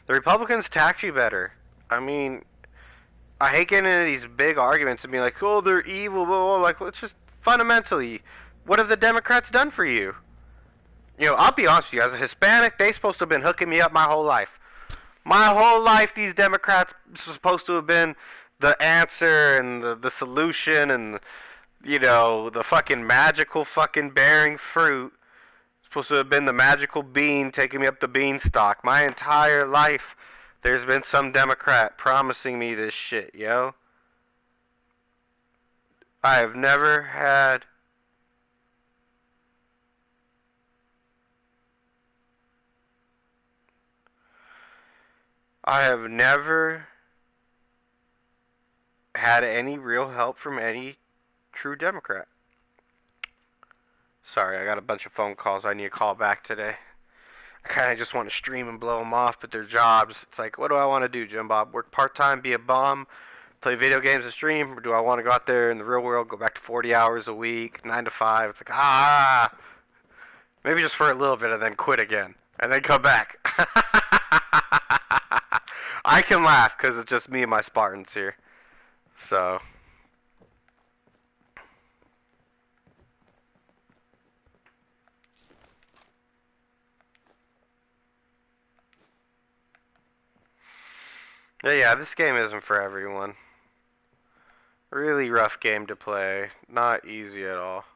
The Republicans tax you better. I mean, I hate getting into these big arguments and being like, oh, they're evil, blah, blah, blah. Like, let's just fundamentally, what have the Democrats done for you? You know, I'll be honest with you, as a Hispanic, they supposed to have been hooking me up my whole life. My whole life, these Democrats are supposed to have been the answer and the solution and, you know, the fucking magical fucking bearing fruit. Supposed to have been the magical bean taking me up the beanstalk. My entire life, there's been some Democrat promising me this shit, yo. I have never had... I have never had any real help from any true Democrat. Sorry, I got a bunch of phone calls I need to call back today. I kind of just want to stream and blow them off, but they're jobs. It's like, what do I want to do, Jim Bob? Work part-time, be a bum, play video games and stream? Or do I want to go out there in the real world, go back to 40 hours a week, 9 to 5? It's like, maybe just for a little bit and then quit again. And then come back. I can laugh because it's just me and my Spartans here. So... yeah, this game isn't for everyone. Really rough game to play. Not easy at all.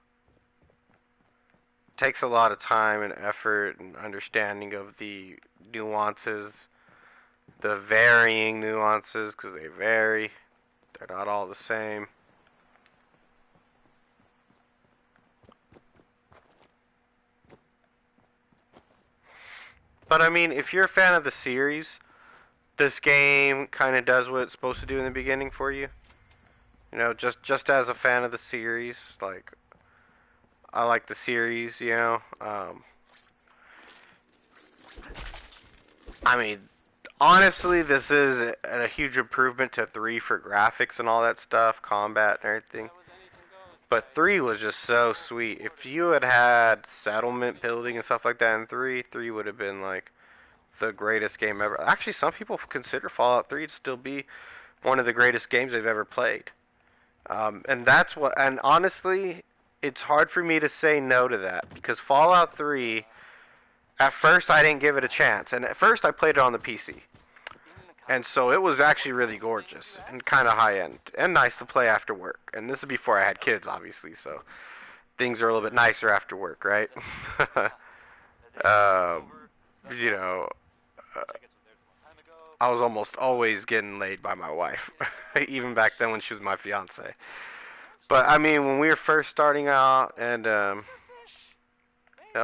Takes a lot of time and effort and understanding of the nuances. The varying nuances, because they vary. They're not all the same. But I mean, if you're a fan of the series, this game kind of does what it's supposed to do in the beginning for you. You know, just as a fan of the series, like, I like the series, you know. I mean, honestly, this is a huge improvement to 3 for graphics and all that stuff, combat and everything. But 3 was just so sweet. If you had had settlement building and stuff like that in 3 would have been like the greatest game ever. Actually, some people consider Fallout 3 to still be one of the greatest games they've ever played. And that's what. And honestly, it's hard for me to say no to that because Fallout 3. At first, I didn't give it a chance, and at first I played it on the PC. And so it was actually really gorgeous and kind of high end and nice to play after work. And this is before I had kids, obviously, so things are a little bit nicer after work, right? You know, I was almost always getting laid by my wife, even back then when she was my fiance. But I mean, when we were first starting out, and oh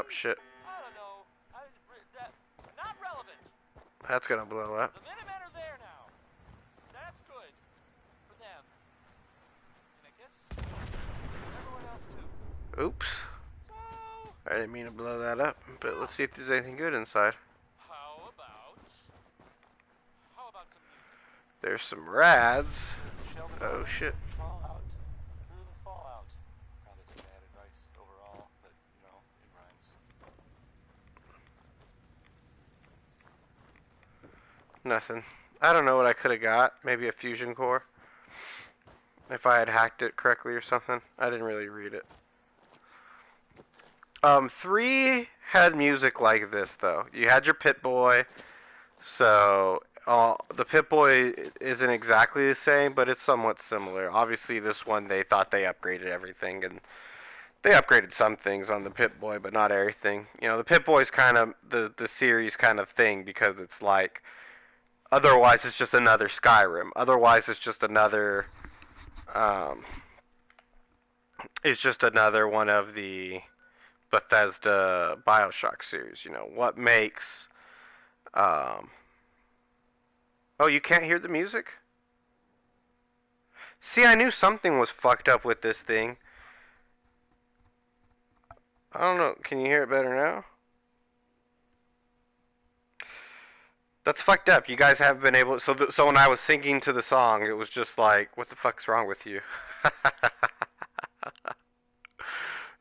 shit, that's gonna blow up. The Minutemen are there now. That's good for them. And I guess everyone else too. Oops. So, I didn't mean to blow that up, but let's see if there's anything good inside. how about some music? There's some rads. Sheldon Oh Cooper shit. does Fallout through the Fallout. Probably some bad advice overall, but you know, it rhymes. Nothing. I don't know what I could have got. Maybe a fusion core. If I had hacked it correctly or something. I didn't really read it. 3 had music like this though. You had your Pip-Boy. So the Pip-Boy isn't exactly the same, but it's somewhat similar. Obviously this one they thought they upgraded everything, and they upgraded some things on the Pip-Boy, but not everything. You know, the Pip-Boy's kind of the series kind of thing because it's like, otherwise it's just another Skyrim. Otherwise it's just another one of the Bethesda BioShock series. You know, what makes oh, you can't hear the music? See, I knew something was fucked up with this thing. I don't know. Can you hear it better now? That's fucked up. You guys haven't been able. So when I was singing to the song, it was just like, what the fuck's wrong with you?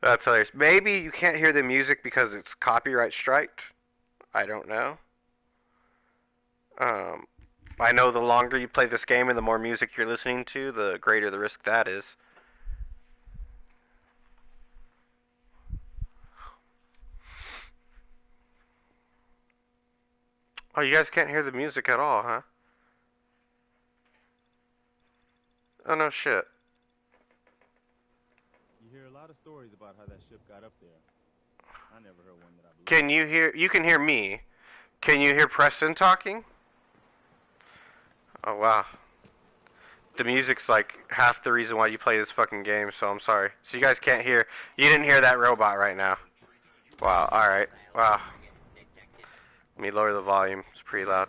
That's hilarious. Maybe you can't hear the music because it's copyright striked. I don't know. I know the longer you play this game and the more music you're listening to, the greater the risk that is. Oh, you guys can't hear the music at all, huh? Oh, no shit. You hear a lot of stories about how that ship got up there. I never heard one that I believe. Can you hear? You can hear me. Can you hear Preston talking? Oh, wow. The music's like half the reason why you play this fucking game, so I'm sorry. So you guys can't hear. You didn't hear that robot right now. Wow, alright. Wow. Let me lower the volume. It's pretty loud.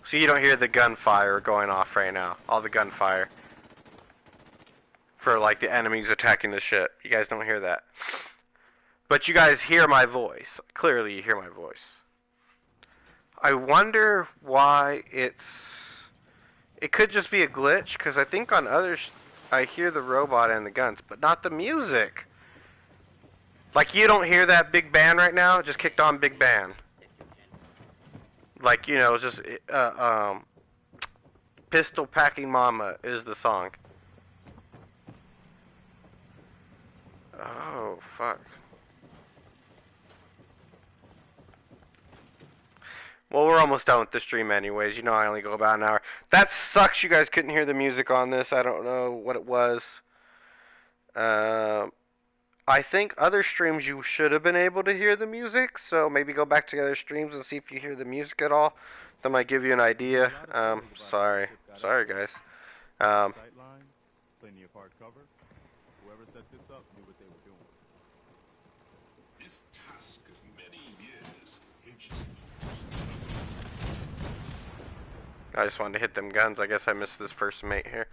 So you don't hear the gunfire going off right now. All the gunfire. For like the enemies attacking the ship. You guys don't hear that. But you guys hear my voice. Clearly you hear my voice. I wonder why it's... It could just be a glitch, because I think on others I hear the robot and the guns, but not the music. Like, you don't hear that big band right now? It just kicked on big band. Like, you know, just, Pistol Packing Mama is the song. Oh, fuck. Well, we're almost done with the stream anyways. You know I only go about an hour. That sucks you guys couldn't hear the music on this. I don't know what it was. I think other streams you should have been able to hear the music. So maybe go back to other streams and see if you hear the music at all. That might give you an idea. Sorry. Sorry, guys. Sight lines, plenty of hard cover. Whoever set this up knew what they were doing. This task of many years hinges. I just wanted to hit them guns. I guess I missed this first mate here.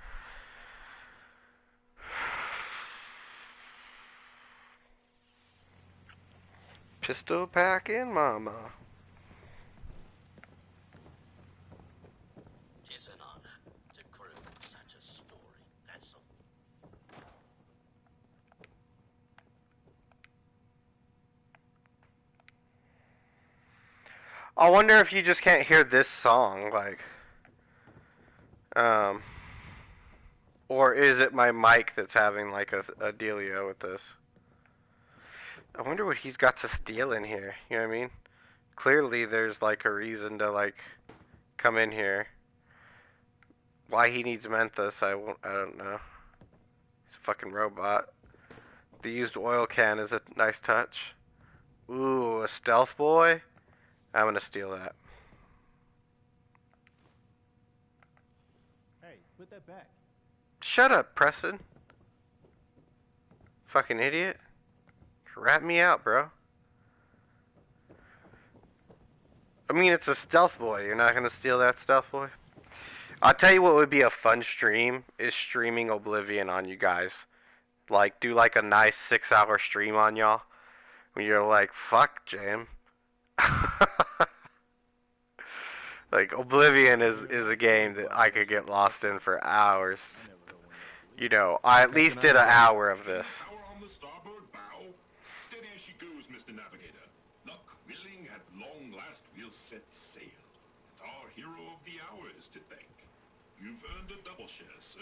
Pistol packing mama. Tis an honor to crew such a I wonder if you just can't hear this song, like, or is it my mic that's having like a dealio with this? I wonder what he's got to steal in here. You know what I mean? Clearly, there's like a reason to like come in here. Why he needs Menthos, I don't know. He's a fucking robot. The used oil can is a nice touch. Ooh, a stealth boy? I'm gonna steal that. Hey, put that back. Shut up, Preston. Fucking idiot. Rat me out, bro. I mean, it's a stealth boy. You're not gonna steal that stealth boy? I'll tell you what would be a fun stream is streaming Oblivion on you guys. Like, do like a nice 6-hour stream on y'all. When you're like, fuck, Jam. Like, Oblivion is a game that I could get lost in for hours. You know, I at least did an hour of this. Power on the starboard bow. Steady as she goes, Mr. Navigator. Luck willing, at long last we'll set sail. And our hero of the hour is to thank. You've earned a double share, sir.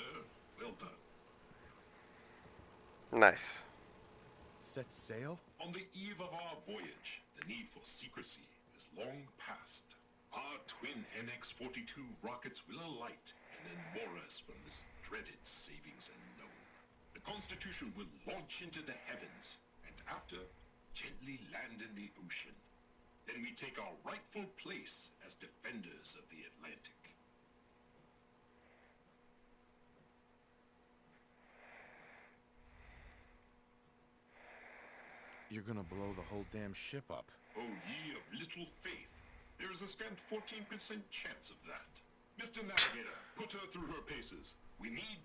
Well done. Nice. Set sail? On the eve of our voyage, the need for secrecy is long past. Our twin NX-42 rockets will alight and then moor us from this dreaded savings unknown. The Constitution will launch into the heavens, and after, gently land in the ocean. Then we take our rightful place as defenders of the Atlantic. You're gonna blow the whole damn ship up. O ye of little faith, there is a scant 14% chance of that. Mr. Navigator, put her through her paces. We need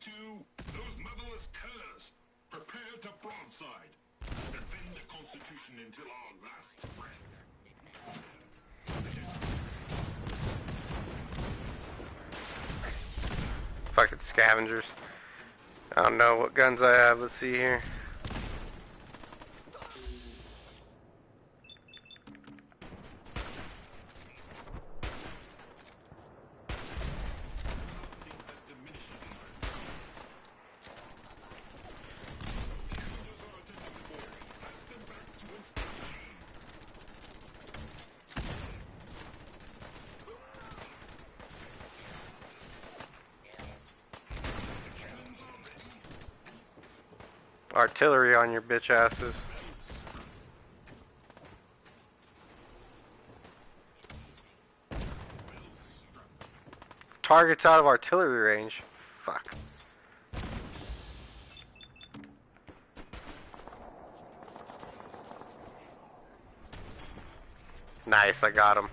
those motherless curs, prepare to broadside. Defend the Constitution until our last breath. Fucking scavengers. I don't know what guns I have. Let's see here. Artillery on your bitch asses. Targets out of artillery range. Fuck. Nice, I got him.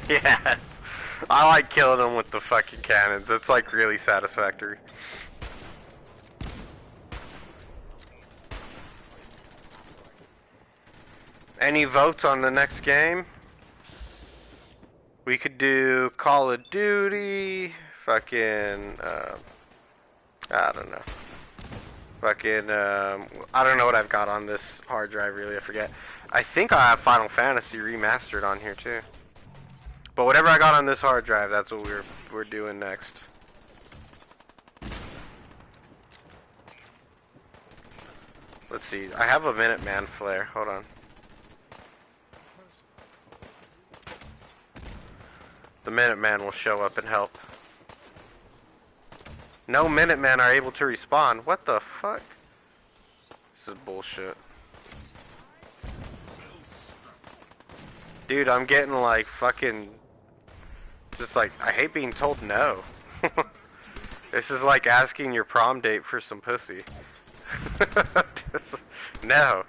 Yes. I like killing them with the fucking cannons. It's like really satisfactory. Any votes on the next game? We could do Call of Duty, fucking, I don't know. Fucking, I don't know what I've got on this hard drive really, I forget. I think I have Final Fantasy Remastered on here too. But whatever I got on this hard drive, that's what we're doing next. Let's see. I have a Minuteman flare. Hold on. The Minuteman will show up and help. No Minutemen are able to respawn. What the fuck? This is bullshit. Dude, I'm getting like fucking... Just like, I hate being told no. This is like asking your prom date for some pussy. No.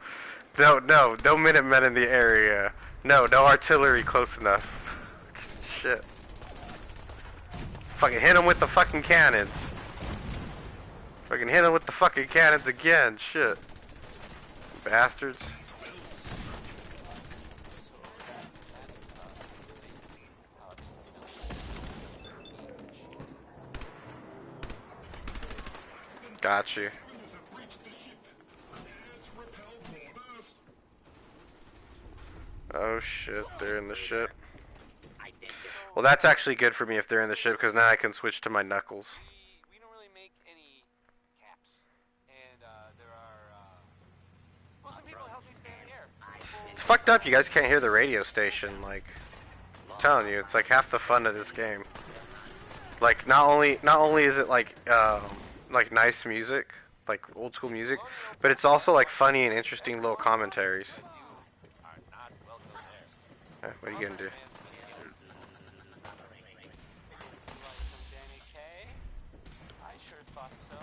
No Minutemen in the area. No artillery close enough. Shit. Fucking hit him with the fucking cannons. Fucking hit him with the fucking cannons again. Shit. Bastards. Got you. Oh shit, they're in the ship. Well, that's actually good for me if they're in the ship, because now I can switch to my knuckles. We don't really make any caps, and there are well, some people help me stay in the air. It's fucked up. You guys can't hear the radio station. Like, I'm telling you, it's like half the fun of this game. Like, not only is it like nice music, like old school music, but it's also like funny and interesting little commentaries. What are you gonna do? I sure thought so.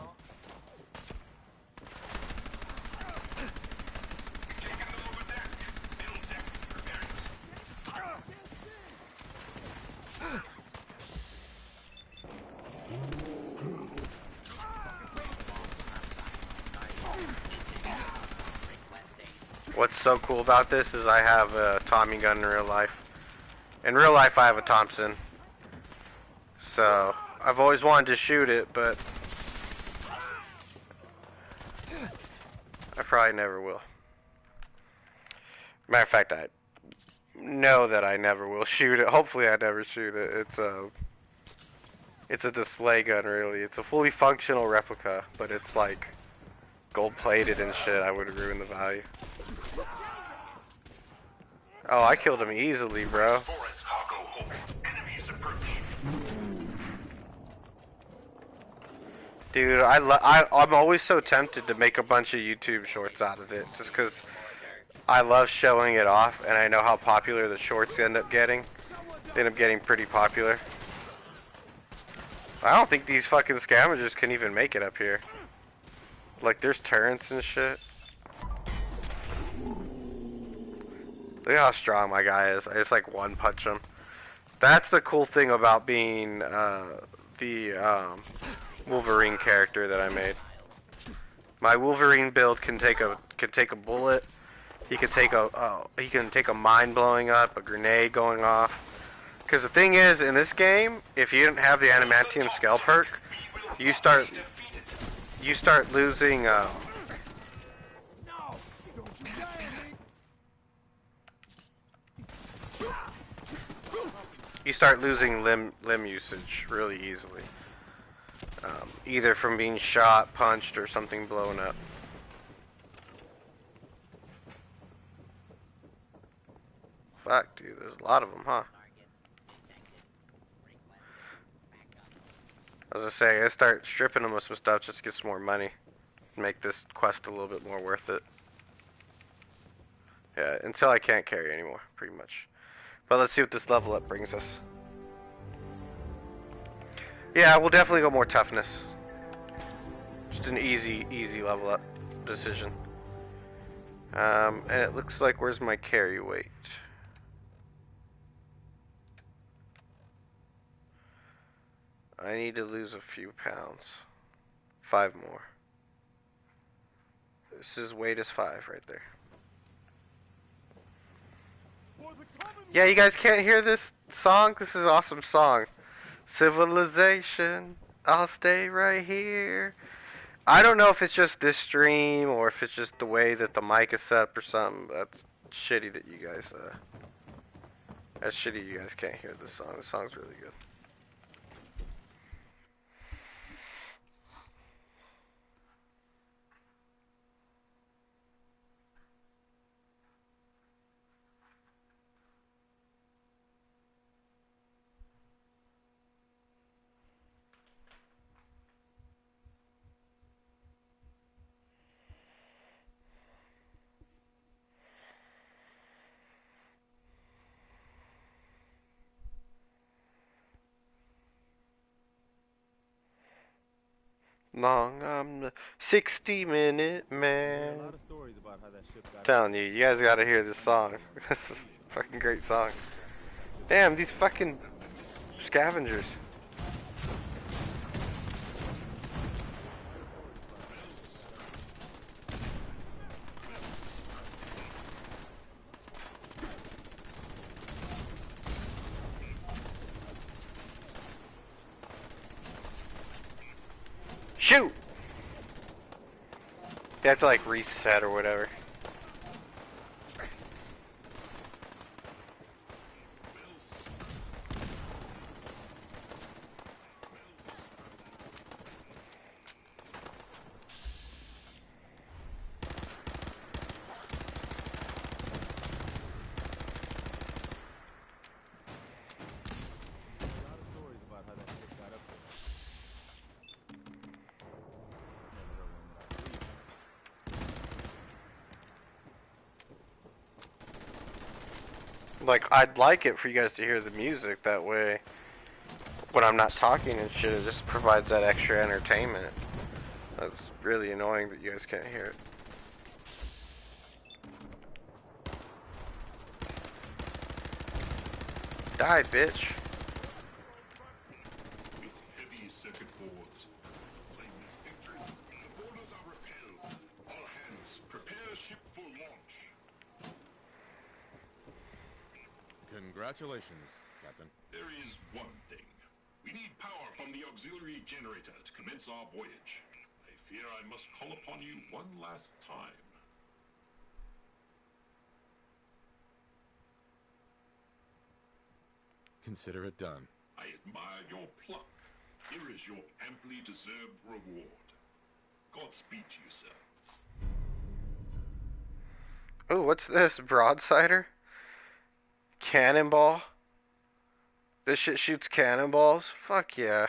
What's so cool about this is I have a Tommy gun in real life. In real life, I have a Thompson. So, I've always wanted to shoot it, but I probably never will. Matter of fact, I know that I never will shoot it. Hopefully, I never shoot it. It's a display gun, really. It's a fully functional replica, but it's like gold-plated and shit. I would ruin the value. Oh, I killed him easily, bro. Dude, I'm always so tempted to make a bunch of YouTube shorts out of it, just because I love showing it off, and I know how popular the shorts end up getting. They end up getting pretty popular. I don't think these fucking scavengers can even make it up here. Like, there's turrets and shit. Look at how strong my guy is. I just like one punch him. That's the cool thing about being the Wolverine character that I made. My Wolverine build can take a bullet. He can take a mine blowing up, a grenade going off. Because the thing is, in this game, if you didn't have the Adamantium Scale perk, you start losing. You start losing limb usage really easily. Either from being shot, punched, or something blown up. Fuck, dude, there's a lot of them, huh? As I say, I start stripping them of some stuff just to get some more money. Make this quest a little bit more worth it. Yeah, until I can't carry anymore, pretty much. But let's see what this level up brings us. Yeah, we'll definitely go more toughness. Just an easy level up decision. And it looks like, where's my carry weight? I need to lose a few pounds. 5 more. This is weight is 5 right there. Yeah, you guys can't hear this song? This is an awesome song. Civilization, I'll stay right here. I don't know if it's just this stream or if it's just the way that the mic is set up or something. That's shitty that you guys, that's shitty you guys can't hear this song. This song's really good. I'm the 60-minute man. A lot of stories about how that ship got Telling you, you guys gotta hear this song. This is a fucking great song. Damn, these fucking scavengers. Shoot! You have to like reset or whatever. Like, I'd like it for you guys to hear the music. That way, when I'm not talking and shit, it just provides that extra entertainment. That's really annoying that you guys can't hear it. Die, bitch. With heavy circuit boards. Claim this victory. The borders are repelled. All hands, prepare ship for launch. Congratulations, Captain. There is one thing. We need power from the auxiliary generator to commence our voyage. I fear I must call upon you one last time. Consider it done. I admire your pluck. Here is your amply deserved reward. Godspeed to you, sir. Oh, what's this? Broadsider? Cannonball? This shit shoots cannonballs? Fuck yeah.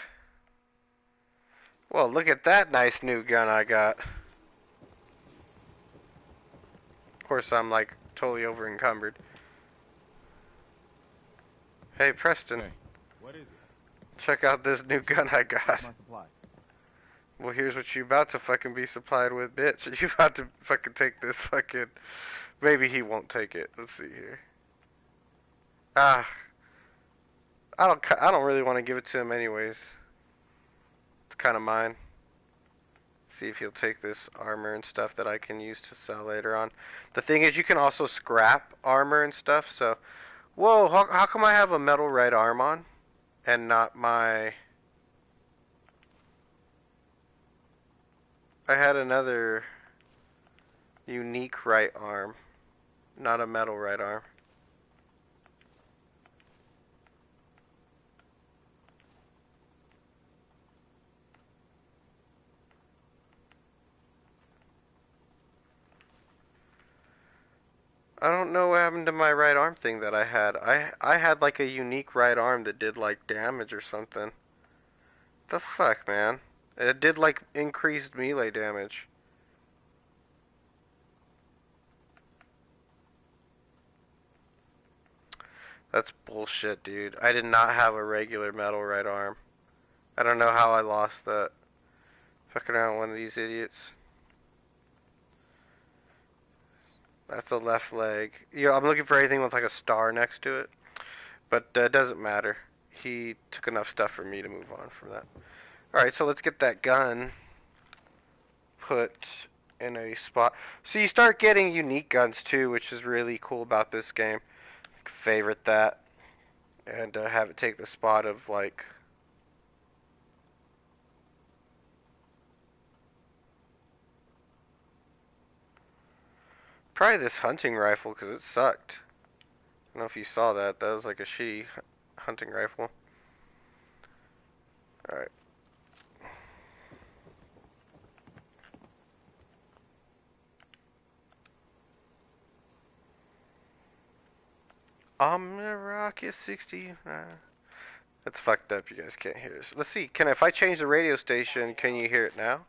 Well, look at that nice new gun I got. Of course, I'm like totally over encumbered. Hey, Preston. Hey. What is it? Check out this new gun I got. My supply. Well, here's what you about to fucking be supplied with, bitch. You about to fucking take this fucking... Maybe he won't take it. Let's see here. Ah. I don't really want to give it to him anyways. It's kind of mine. See if he'll take this armor and stuff that I can use to sell later on. The thing is, you can also scrap armor and stuff, so... Whoa, how come I have a metal right arm on? And not my... I had another unique right arm, not a metal right arm. I don't know what happened to my right arm thing that I had. I had like a unique right arm that did like damage or something. The fuck, man? It did like increased melee damage. That's bullshit, dude. I did not have a regular metal right arm. I don't know how I lost that. Fucking around with one of these idiots. That's a left leg. Yeah, I'm looking for anything with like a star next to it. But it doesn't matter. He took enough stuff for me to move on from that. Alright, so let's get that gun put in a spot. So you start getting unique guns too, which is really cool about this game. Favorite that. And have it take the spot of like... Probably this hunting rifle, because it sucked. I don't know if you saw that. That was like a shitty hunting rifle. Alright. I'm gonna rock you 60. That's fucked up. You guys can't hear this. Let's see. If I change the radio station, can you hear it now?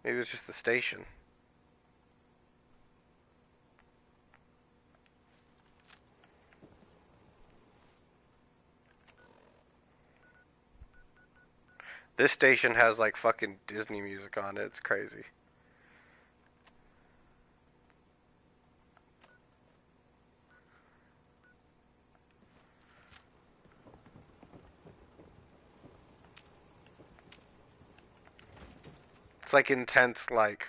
Maybe it's just the station. This station has like fucking Disney music on it. It's crazy. It's like intense, like...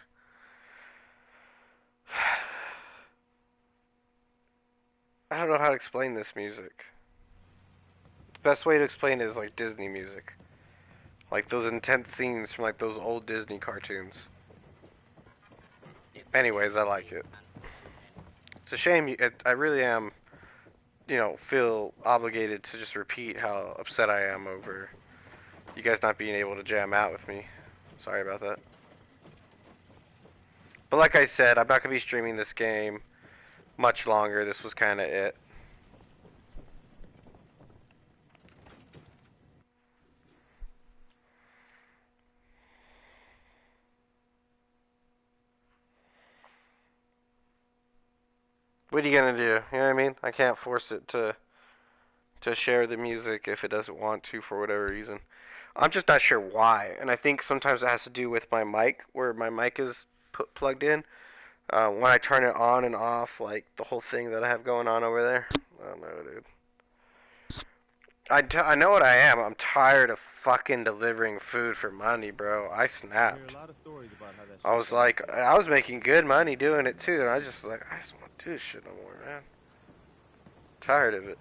I don't know how to explain this music. The best way to explain it is like Disney music. Like those intense scenes from like those old Disney cartoons. Anyways, I like it. It's a shame, I really am, you know, feel obligated to just repeat how upset I am over you guys not being able to jam out with me. Sorry about that. But like I said, I'm not going to be streaming this game much longer. This was kind of it. What are you gonna do? You know what I mean? I can't force it to share the music if it doesn't want to for whatever reason. I'm just not sure why, and I think sometimes it has to do with my mic, where my mic is plugged in. When I turn it on and off, like the whole thing that I have going on over there. I don't know, dude. I know what I am. I'm tired of fucking delivering food for money, bro. I I snapped. hear a lot of stories about how that I was like, I was making good money doing it too, and I just like, I just want to do this shit no more, man. Tired of it.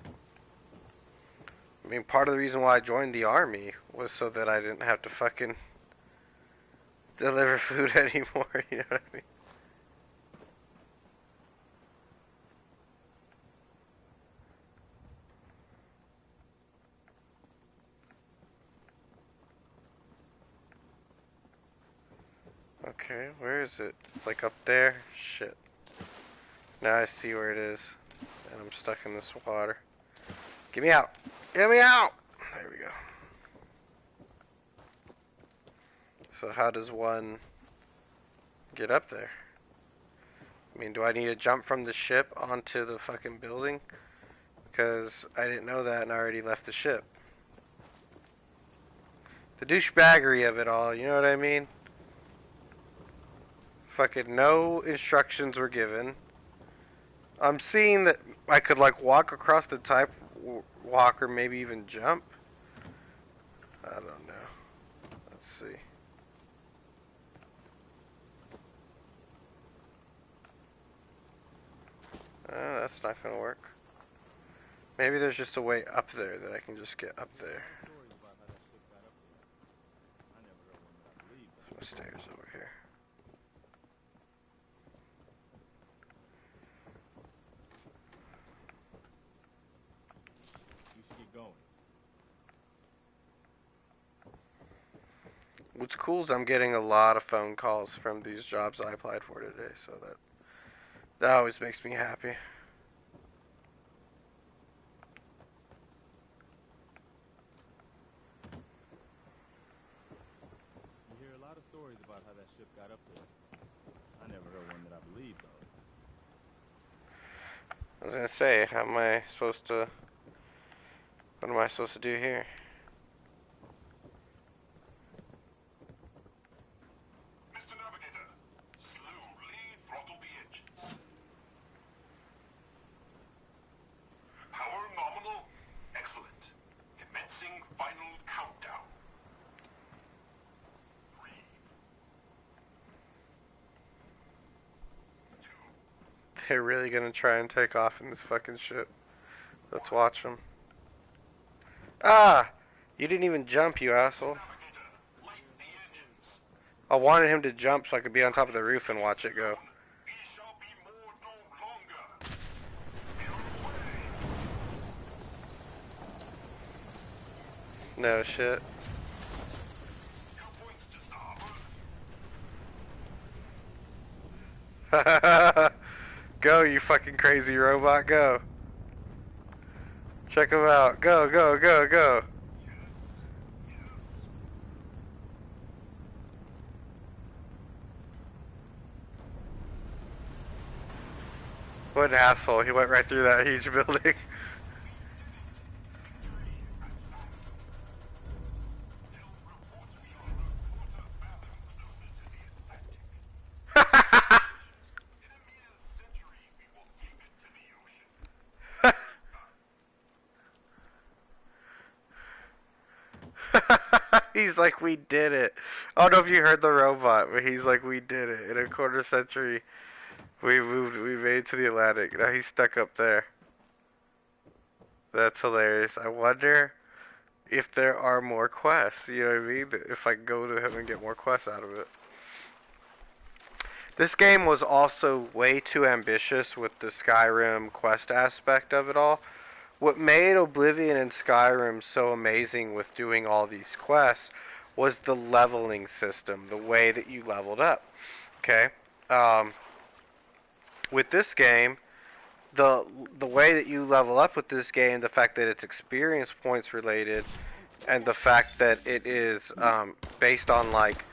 I mean, part of the reason why I joined the army was so that I didn't have to fucking deliver food anymore, you know what I mean? Okay, where is it? It's like up there? Shit. Now I see where it is. And I'm stuck in this water. Get me out! Get me out! There we go. So how does one get up there? I mean, do I need to jump from the ship onto the fucking building? Because I didn't know that and I already left the ship. The douchebaggery of it all, you know what I mean? Fucking no instructions were given. I'm seeing that I could like walk across the type walk or maybe even jump. I don't know. Let's see. That's not gonna work. Maybe there's just a way up there that I can just get up there. stories about how that ship got up there. I never heard one that I believed. There's no stairs over here. You should get going. What's cool is I'm getting a lot of phone calls from these jobs I applied for today, so that always makes me happy. You hear a lot of stories about how that ship got up there. I never heard one that I believed, though. I was gonna say, how am I supposed to? What am I supposed to do here? Mr. Navigator, slowly throttle the engines. Power nominal. Excellent. Commencing final countdown. 3, 2. They're really gonna try and take off in this fucking ship. Let's watch them. Ah! You didn't even jump, you asshole. Navigator, light the engines. I wanted him to jump so I could be on top of the roof and watch it go. We shall be more no longer. Get away. No shit. 2 points to starboard. Go, you fucking crazy robot, go. Check him out. Go, go, go, go. What an asshole. He went right through that huge building. He's like, we did it. I don't know if you heard the robot, but he's like, we did it. In a quarter century, we made it to the Atlantic. Now he's stuck up there. That's hilarious. I wonder if there are more quests, you know what I mean? If I can go to him and get more quests out of it. This game was also way too ambitious with the Skyrim quest aspect of it all. What made Oblivion and Skyrim so amazing with doing all these quests was the leveling system, the way that you leveled up. Okay? With this game, the way that you level up with this game, the fact that it's experience points related, and the fact that it is based on like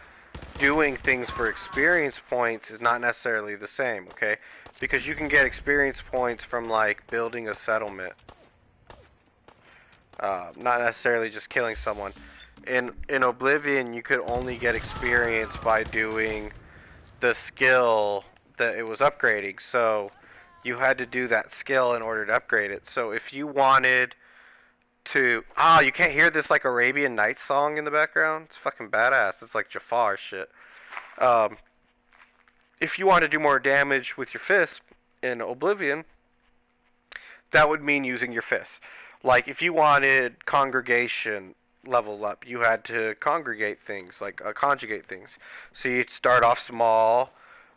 doing things for experience points is not necessarily the same, okay? Because you can get experience points from, like, building a settlement. Not necessarily just killing someone. In Oblivion, you could only get experience by doing the skill that it was upgrading. So you had to do that skill in order to upgrade it. So if you wanted to... Ah, you can't hear this, like, Arabian Nights song in the background? It's fucking badass. It's like Jafar shit. If you want to do more damage with your fist in Oblivion, that would mean using your fists. Like, if you wanted congregation level up, you had to congregate things, like conjugate things. So you'd start off small.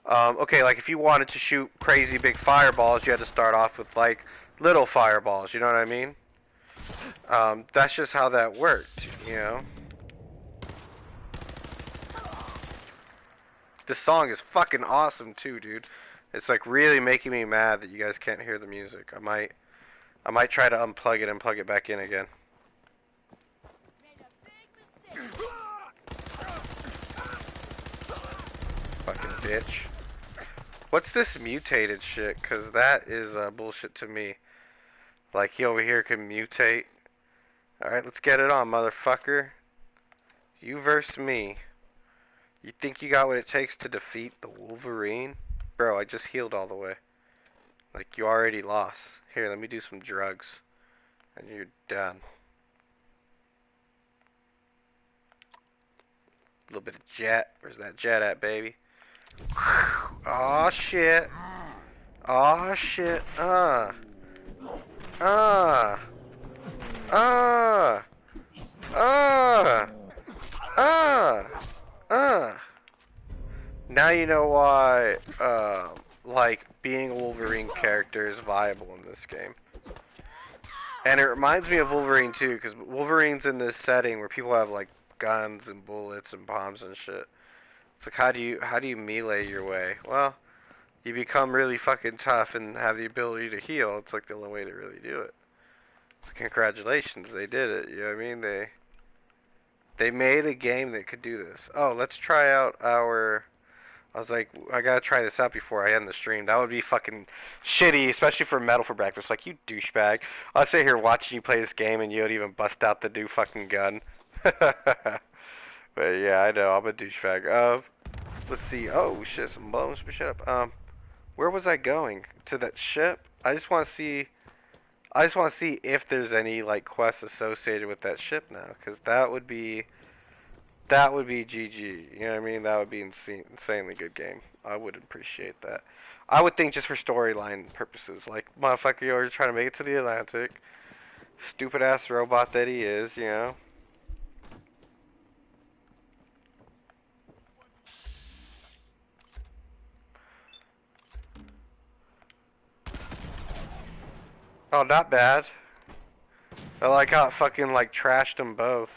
Okay, like if you wanted to shoot crazy big fireballs, you had to start off with, like, little fireballs, you know what I mean? That's just how that worked, you know? This song is fucking awesome too, dude. It's like really making me mad that you guys can't hear the music. I might try to unplug it and plug it back in again. Fucking bitch. What's this mutated shit? Cause that is bullshit to me. Like he over here can mutate. Alright, let's get it on, motherfucker. You versus me. You think you got what it takes to defeat the Wolverine? Bro, I just healed all the way. Like, you already lost. Here, let me do some drugs. And you're done. A little bit of jet. Where's that jet at, baby? Oh shit. Oh shit. Now you know why, like, being a Wolverine character is viable in this game. And it reminds me of Wolverine too, because Wolverine's in this setting where people have, like, guns and bullets and bombs and shit. It's like, how do you melee your way? Well, you become really fucking tough and have the ability to heal. It's like the only way to really do it. So congratulations, they did it. You know what I mean? They made a game that could do this. Oh, let's try out our... I was like, I gotta try this out before I end the stream. That would be fucking shitty, especially for Metal for Breakfast. Like, you douchebag. I'll sit here watching you play this game and you don't even bust out the new fucking gun. But yeah, I know, I'm a douchebag. Let's see. Oh shit, some bones. Shut up. Where was I going? To that ship? I just want to see if there's any, like, quests associated with that ship now, because that would be GG. You know what I mean? That would be insanely good game. I would appreciate that. I would think just for storyline purposes, like, motherfucker, you're trying to make it to the Atlantic. Stupid ass robot that he is, you know. Oh, not bad. I like how it fucking, like, trashed them both.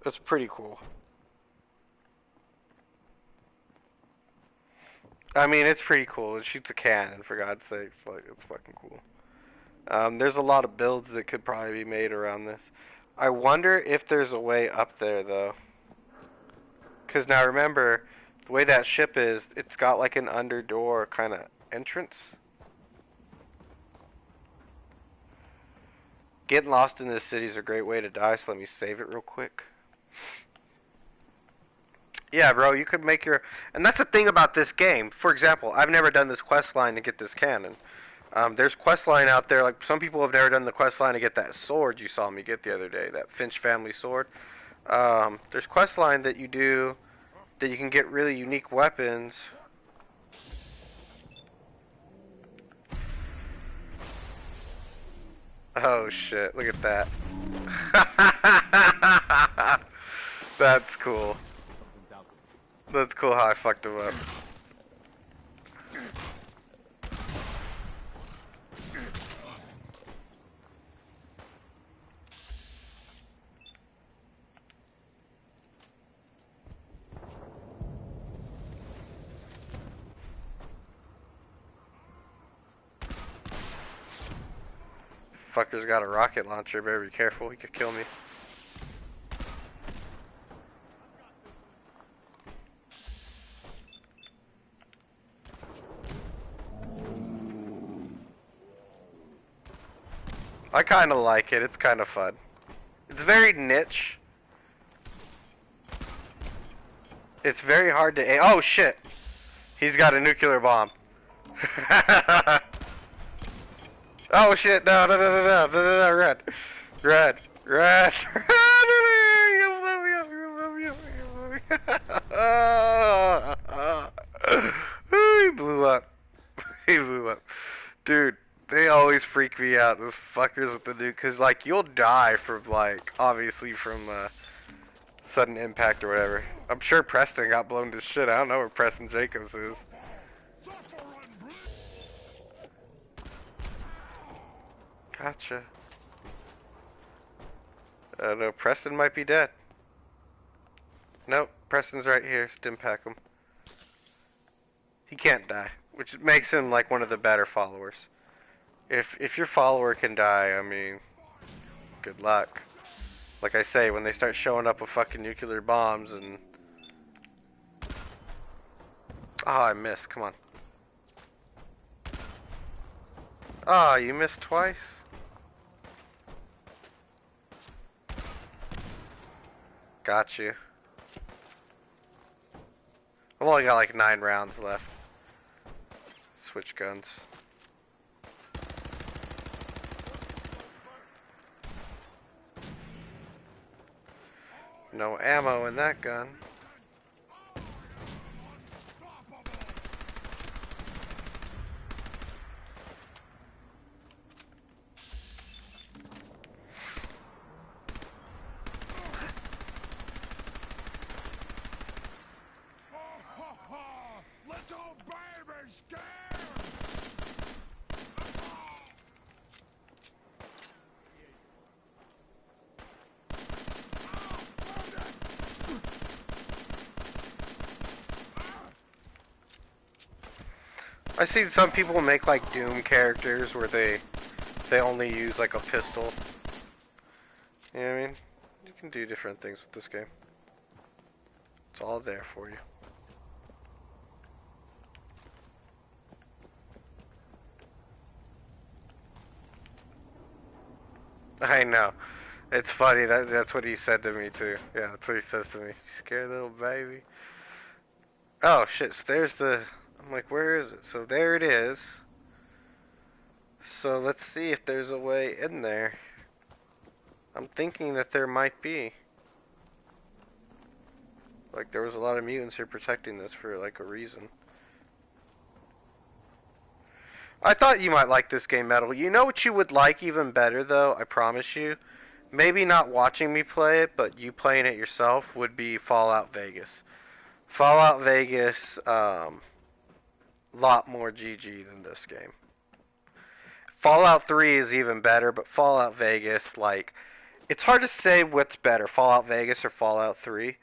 It's pretty cool. I mean, it's pretty cool. It shoots a cannon, for God's sakes. Like, it's fucking cool. There's a lot of builds that could probably be made around this. I wonder if there's a way up there, though. Because now remember, the way that ship is, it's got like an underdoor kind of entrance. Getting lost in this city is a great way to die, so let me save it real quick. Yeah, bro, you could make your... And that's the thing about this game. For example, I've never done this quest line to get this cannon. There's quest line out there, like some people have never done the quest line to get that sword you saw me get the other day, that Finch family sword. There's quest line that you do that you can get really unique weapons. Oh shit, look at that. That's cool. That's cool how I fucked him up. Fucker's got a rocket launcher, better be careful, he could kill me. I kinda like it, it's kinda fun. It's very niche. It's very hard to aim. Oh shit! He's got a nuclear bomb. Oh shit, no, no, no, no, no, no, no, no, run. Run, run, He blew up. He blew up. Dude, they always freak me out, those fuckers with the nuke, cause like, you'll die from like, obviously from sudden impact or whatever. I'm sure Preston got blown to shit. I don't know where Preston Jacobs is. Gotcha. No, Preston might be dead. Nope, Preston's right here. Stimpack him. He can't die, which makes him like one of the better followers. If your follower can die, I mean, good luck. Like I say, when they start showing up with fucking nuclear bombs and... Oh, I missed. Come on. Oh, you missed twice? Got you. I've only got like 9 rounds left. Switch guns. No ammo in that gun. Little baby scared! I've seen some people make like Doom characters where they only use like a pistol. You know what I mean? You can do different things with this game. It's all there for you. I know. It's funny, that's what he said to me too. Yeah, that's what he says to me. Scared little baby. Oh shit, so there's the... I'm like, where is it? So there it is. So let's see if there's a way in there. I'm thinking that there might be. Like there was a lot of mutants here protecting this for like a reason. I thought you might like this game, Metal. You know what you would like even better though, I promise you? Maybe not watching me play it, but you playing it yourself would be Fallout Vegas. Fallout Vegas, lot more GG than this game. Fallout 3 is even better, but Fallout Vegas, like, it's hard to say what's better, Fallout Vegas or Fallout 3.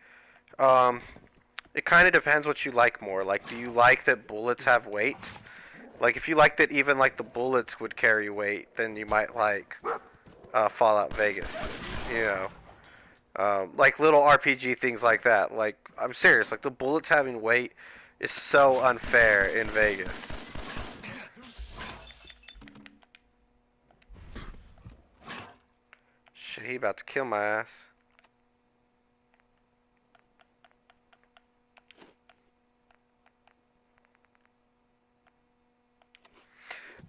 It kind of depends what you like more. Like, do you like that bullets have weight? Like, if you like that even, like, the bullets would carry weight, then you might like Fallout Vegas, you know. Like, little RPG things like that. Like, I'm serious, like, the bullets having weight is so unfair in Vegas. Shit, he about to kill my ass.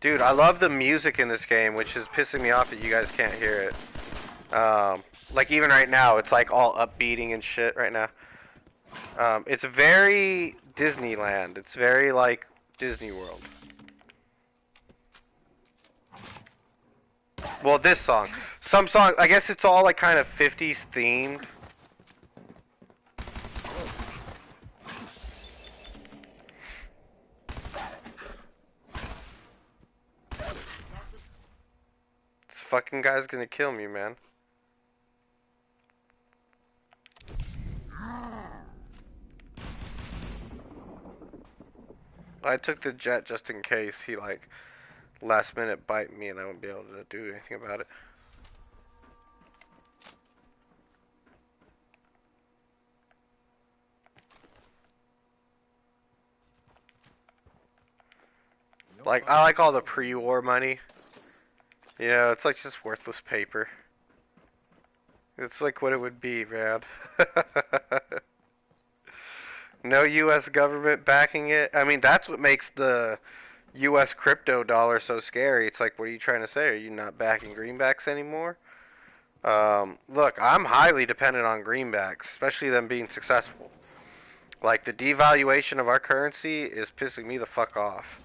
Dude, I love the music in this game, which is pissing me off that you guys can't hear it. Like, even right now, it's like all upbeating and shit right now. It's very Disneyland. It's very like Disney World. Well, this song. Some song, I guess it's all like kind of 50s themed. This fucking guy's gonna kill me, man. I took the jet just in case he like last minute bite me and I won't be able to do anything about it. Like, I like all the pre-war money. You know, it's like just worthless paper. It's like what it would be, man. No U.S. government backing it. I mean, that's what makes the U.S. crypto dollar so scary. It's like, what are you trying to say? Are you not backing greenbacks anymore? Look, I'm highly dependent on greenbacks, especially them being successful. Like, the devaluation of our currency is pissing me the fuck off.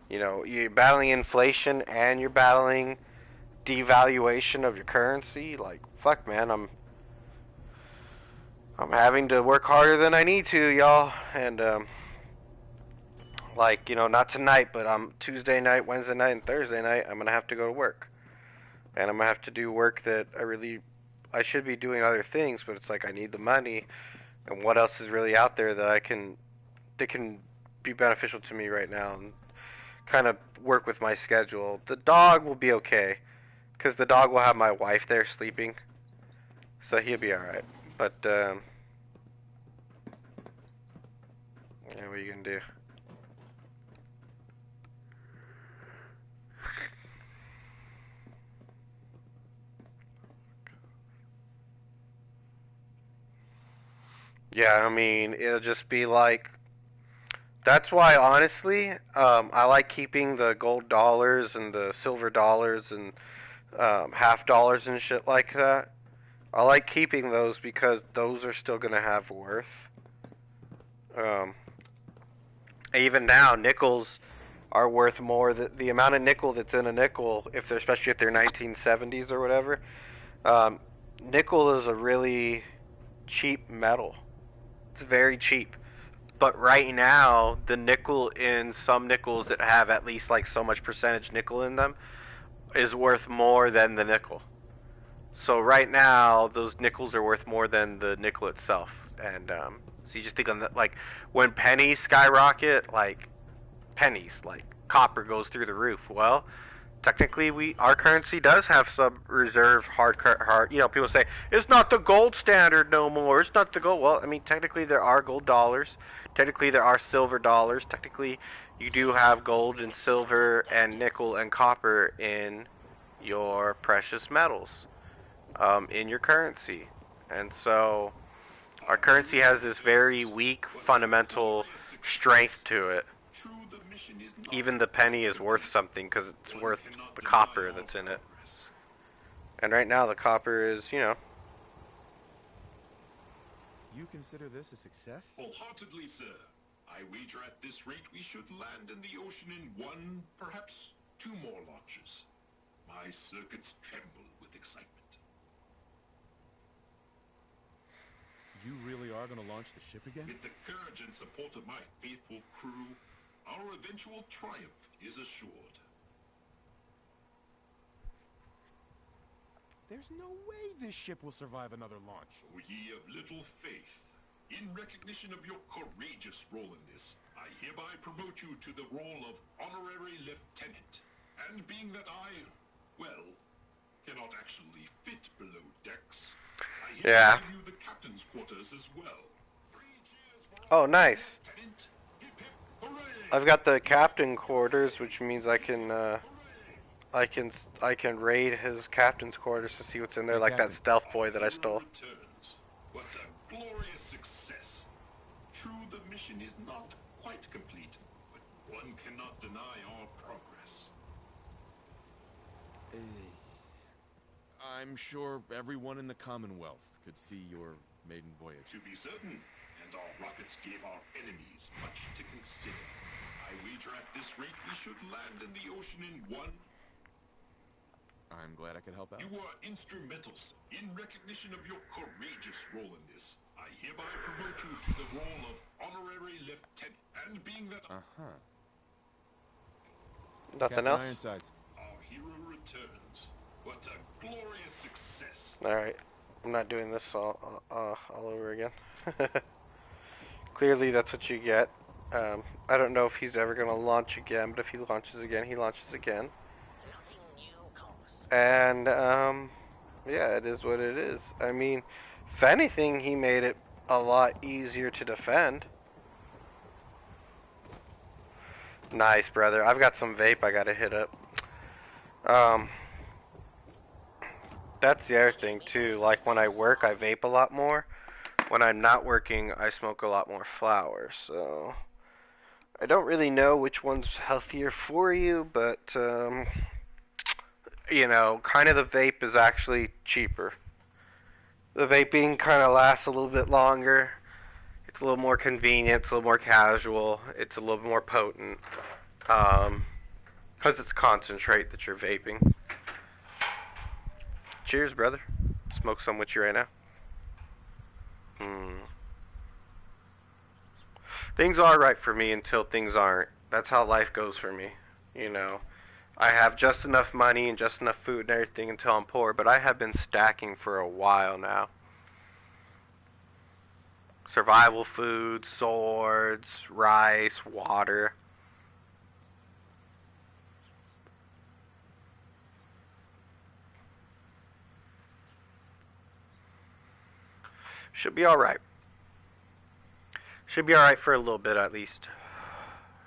You know, you're battling inflation and you're battling devaluation of your currency. Like, fuck, man, I'm having to work harder than I need to, y'all. And like, you know, not tonight, but Tuesday night, Wednesday night, and Thursday night, I'm gonna have to go to work, and I'm gonna have to do work that I should be doing other things, but it's like I need the money, and what else is really out there that can be beneficial to me right now, and kind of work with my schedule. The dog will be okay, because the dog will have my wife there sleeping, so he'll be alright. But, yeah, what are you gonna do? Yeah, I mean, it'll just be like, that's why, honestly, I like keeping the gold dollars and the silver dollars and half dollars and shit like that. I like keeping those because those are still gonna have worth. Even now, nickels are worth more. The amount of nickel that's in a nickel, especially if they're 1970s or whatever, nickel is a really cheap metal. It's very cheap. But right now, the nickel in some nickels that have at least like so much percentage nickel in them is worth more than the nickel. So right now, those nickels are worth more than the nickel itself. And so you just think on that, like when pennies skyrocket, like pennies, like copper goes through the roof. Well, technically, our currency does have some reserve hard. You know, people say it's not the gold standard no more. It's not the gold. Well, I mean, technically there are gold dollars. Technically there are silver dollars. Technically, you do have gold and silver and nickel and copper in your precious metals, in your currency. And so, our currency has this very weak fundamental strength to it. Even the penny is worth something because it's worth the copper that's in it. And right now the copper is, you know. You consider this a success? Wholeheartedly, sir. I wager at this rate we should land in the ocean in 1, perhaps 2 more launches. My circuits tremble with excitement. You really are going to launch the ship again? With the courage and support of my faithful crew, our eventual triumph is assured. There's no way this ship will survive another launch. O ye of little faith, in recognition of your courageous role in this, I hereby promote you to the role of honorary lieutenant. And being that I, well, cannot actually fit below decks, I hereby give you the captain's quarters as well. 3 cheers for Oh, nice. Lieutenant. Hip hip hooray! I've got the captain quarters, which means I can raid his captain's quarters to see what's in there, like that stealth boy that I stole. Returns. What a glorious success. True, the mission is not quite complete, but one cannot deny our progress. I'm sure everyone in the Commonwealth could see your maiden voyage. To be certain, and our rockets gave our enemies much to consider. I wager at this rate we should land in the ocean in 1. I'm glad I could help out. You were instrumental, sir. In recognition of your courageous role in this, I hereby promote you to the role of honorary lieutenant. And being that Nothing Captain else? Ironsides. our hero returns, what a glorious success. Alright. I'm not doing this all over again. Clearly that's what you get. I don't know if he's ever going to launch again, but if he launches again, he launches again. Plotting new course. And, yeah, it is what it is. I mean, if anything, he made it a lot easier to defend. Nice, brother. I've got some vape I gotta hit up. That's the other thing, too. Like, when I work, I vape a lot more. When I'm not working, I smoke a lot more flowers, so... I don't really know which one's healthier for you, but, you know, kind of the vape is actually cheaper. The vaping kind of lasts a little bit longer. It's a little more convenient, it's a little more casual, it's a little more potent. Because it's concentrate that you're vaping. Cheers, brother. Smoke some with you right now. Things are right for me until things aren't. That's how life goes for me. You know, I have just enough money and just enough food and everything until I'm poor, but I have been stacking for a while now. Survival food, swords, rice, water. Should be alright. Should be alright for a little bit at least.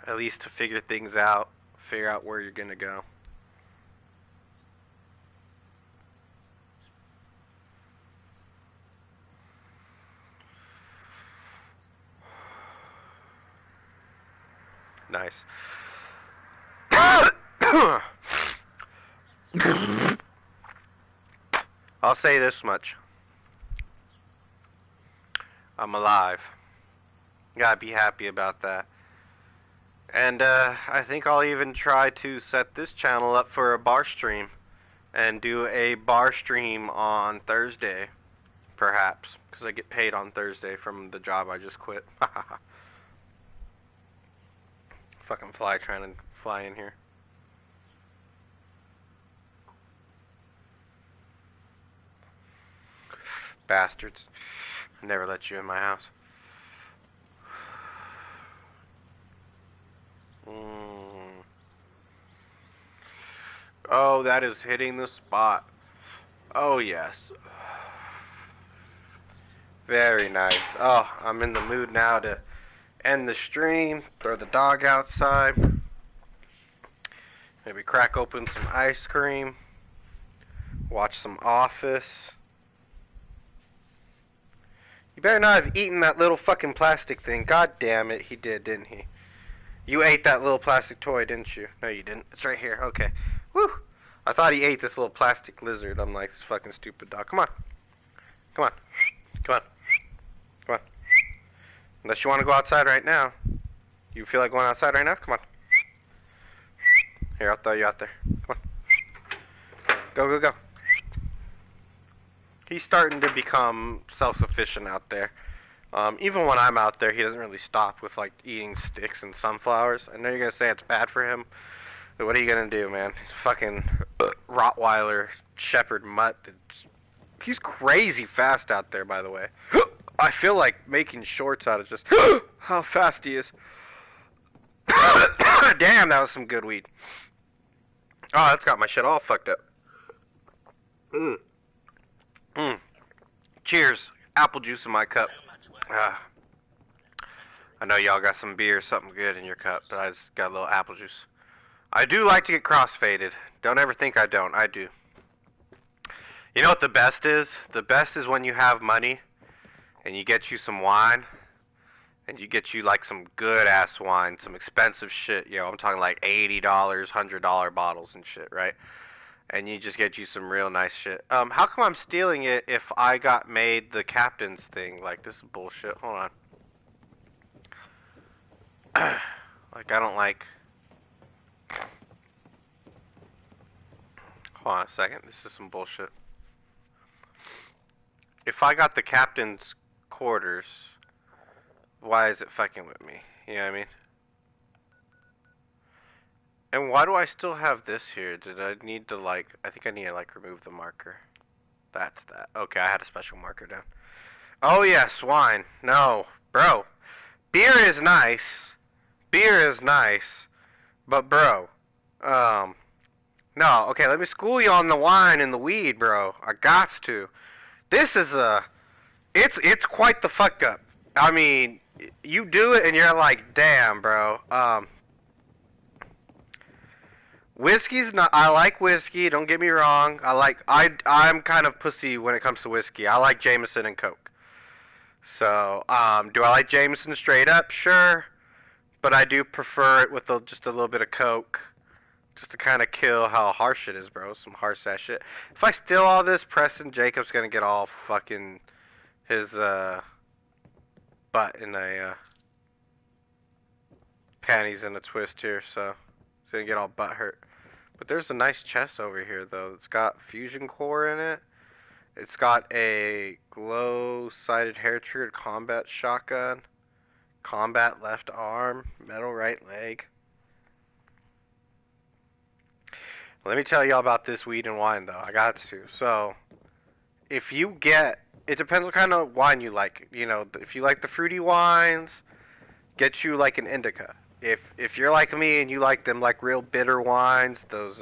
At least to figure things out. Figure out where you're gonna go. Nice. I'll say this much. I'm alive. Gotta be happy about that. And I think I'll even try to set this channel up for a bar stream. And do a bar stream on Thursday. Perhaps. Because I get paid on Thursday from the job I just quit. Fucking fly trying to fly in here. Bastards. I never let you in my house. Oh, that is hitting the spot. Oh, yes. Very nice. Oh, I'm in the mood now to end the stream, throw the dog outside, maybe crack open some ice cream, watch some Office. You better not have eaten that little fucking plastic thing. God damn it, he did, didn't he? You ate that little plastic toy, didn't you? No, you didn't. It's right here. Okay. Woo! I thought he ate this little plastic lizard. I'm like, this fucking stupid dog. Come on. Come on. Come on. Come on. Unless you want to go outside right now. You feel like going outside right now? Come on. Here, I'll throw you out there. Come on. Go, go, go. He's starting to become self-sufficient out there. Even when I'm out there, he doesn't really stop with, like, eating sticks and sunflowers. I know you're going to say it's bad for him, but what are you going to do, man? He's a fucking Rottweiler Shepherd mutt. He's crazy fast out there, by the way. I feel like making shorts out of just how fast he is. Damn, that was some good weed. Oh, that's got my shit all fucked up. Cheers. Apple juice in my cup. I know y'all got some beer, something good in your cup, but I just got a little apple juice. I do like to get crossfaded. Don't ever think I don't. I do. You know what the best is? The best is when you have money and you get you some wine and you get you like some good ass wine, some expensive shit. You know, I'm talking like $80, $100 bottles and shit, right? And you just get you some real nice shit. How come I'm stealing it if I got made the captain's thing? Like, this is bullshit. Hold on. Like, I don't like... Hold on a second. This is some bullshit. If I got the captain's quarters, why is it fucking with me? You know what I mean? And why do I still have this here? Did I need to, like... I think I need to, like, remove the marker. That's that. Okay, I had a special marker down. Oh, yes, wine. No. Bro. Beer is nice. beer is nice, but bro, no, okay, let me school you on the wine and the weed, bro. I gots to. This is it's quite the fuck up. I mean, you do it and you're like, damn, bro. Whiskey's not. I like whiskey. Don't get me wrong. I'm kind of pussy when it comes to whiskey. I like Jameson and Coke. So, do I like Jameson straight up? Sure, but I do prefer it with just a little bit of Coke, just to kind of kill how harsh it is, bro. Some harsh ass shit. If I steal all this, Preston Jacobs gonna get all fucking his butt in a panties in a twist here, so he's gonna get all butt hurt. But there's a nice chest over here though. It's got fusion core in it. It's got a glow-sighted hair-triggered combat shotgun, combat left arm, metal right leg. Let me tell y'all about this weed and wine though. I got to. So, if you get, it depends what kind of wine you like. You know, if you like the fruity wines, get you like an indica. If you're like me and you like them like real bitter wines, those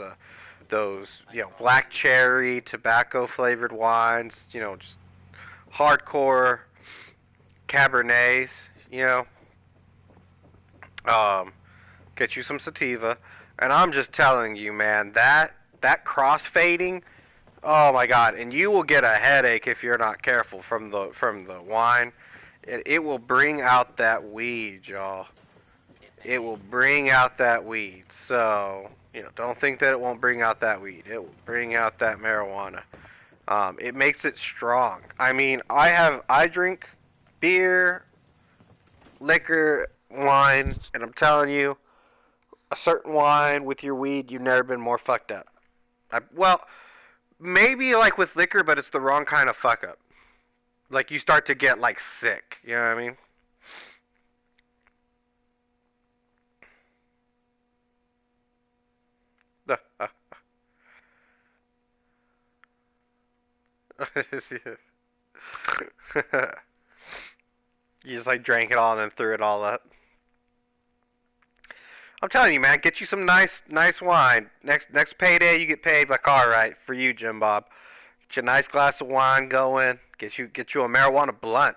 black cherry, tobacco flavored wines, just hardcore Cabernets, get you some sativa. And I'm just telling you, man, that crossfading, oh my god, and you will get a headache if you're not careful from the wine. It will bring out that weed, y'all. It will bring out that weed. So, don't think that it won't bring out that weed. It will bring out that marijuana. It makes it strong. I mean, I drink beer, liquor, wine, and I'm telling you, a certain wine with your weed, you've never been more fucked up. Well, maybe like with liquor, but it's the wrong kind of fuck up. Like you start to get like sick. You know what I mean? You just like drank it all and then threw it all up. I'm telling you, man, get you some nice wine. Next payday, you get paid like, all right, for you, Jim Bob. Get you a nice glass of wine going. Get you a marijuana blunt.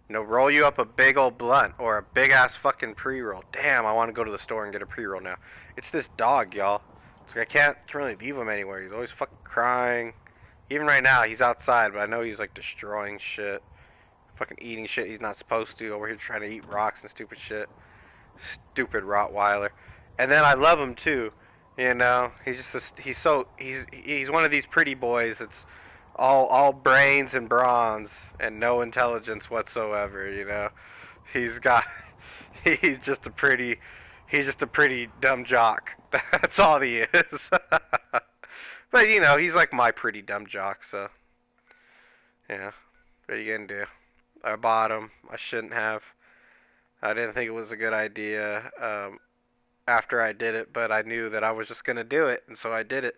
Roll you up a big old blunt or a big ass fucking pre-roll. Damn, I want to go to the store and get a pre-roll now. It's this dog, y'all. It's like I can't really leave him anywhere. He's always fucking crying. Even right now, he's outside, but I know he's like destroying shit. Fucking eating shit he's not supposed to. Over here trying to eat rocks and stupid shit. Stupid Rottweiler. And then I love him too. He's one of these pretty boys that's all brains and bronze and no intelligence whatsoever, He's just a pretty dumb jock. That's all he is. But he's like my pretty dumb jock, so what are you gonna do? I bought him. I shouldn't have. I didn't think it was a good idea after I did it, but I knew that I was just gonna do it, and so I did it.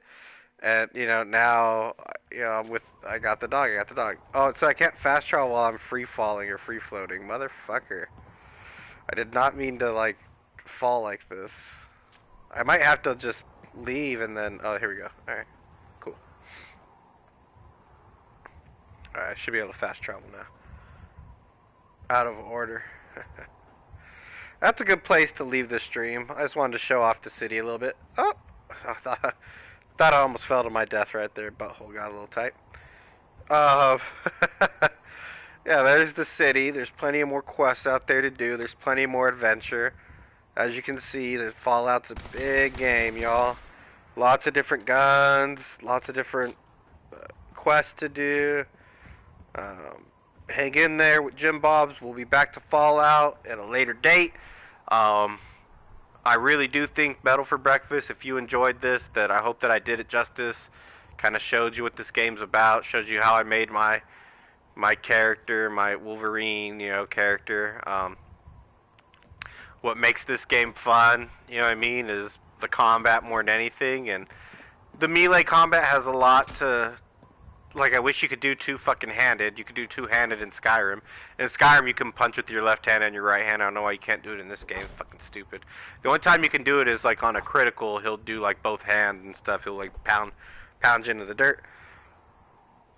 And now I got the dog. Oh, so I can't fast travel while I'm free falling or free floating, motherfucker. I did not mean to like fall like this. I might have to just leave and then. Oh, here we go. All right, cool. All right, I should be able to fast travel now. Out of order. That's a good place to leave this stream. I just wanted to show off the city a little bit. Oh, I thought I almost fell to my death right there. Butthole got a little tight. Yeah, there's the city. There's plenty of more quests out there to do. There's plenty more adventure. As you can see, the Fallout's a big game, y'all. Lots of different guns. Lots of different quests to do. Hang in there with Jim Bob's. We'll be back to Fallout at a later date. I really do think Metal for Breakfast, if you enjoyed this, that I hope that I did it justice. Kind of showed you what this game's about. Showed you how I made my character, my Wolverine, character. What makes this game fun, is the combat more than anything. And the melee combat has a lot to like I wish you could do two fucking handed. You could do two handed in Skyrim. In Skyrim, you can punch with your left hand and your right hand. I don't know why you can't do it in this game. It's fucking stupid. The only time you can do it is like on a critical. He'll do like both hands and stuff. He'll like pound you into the dirt.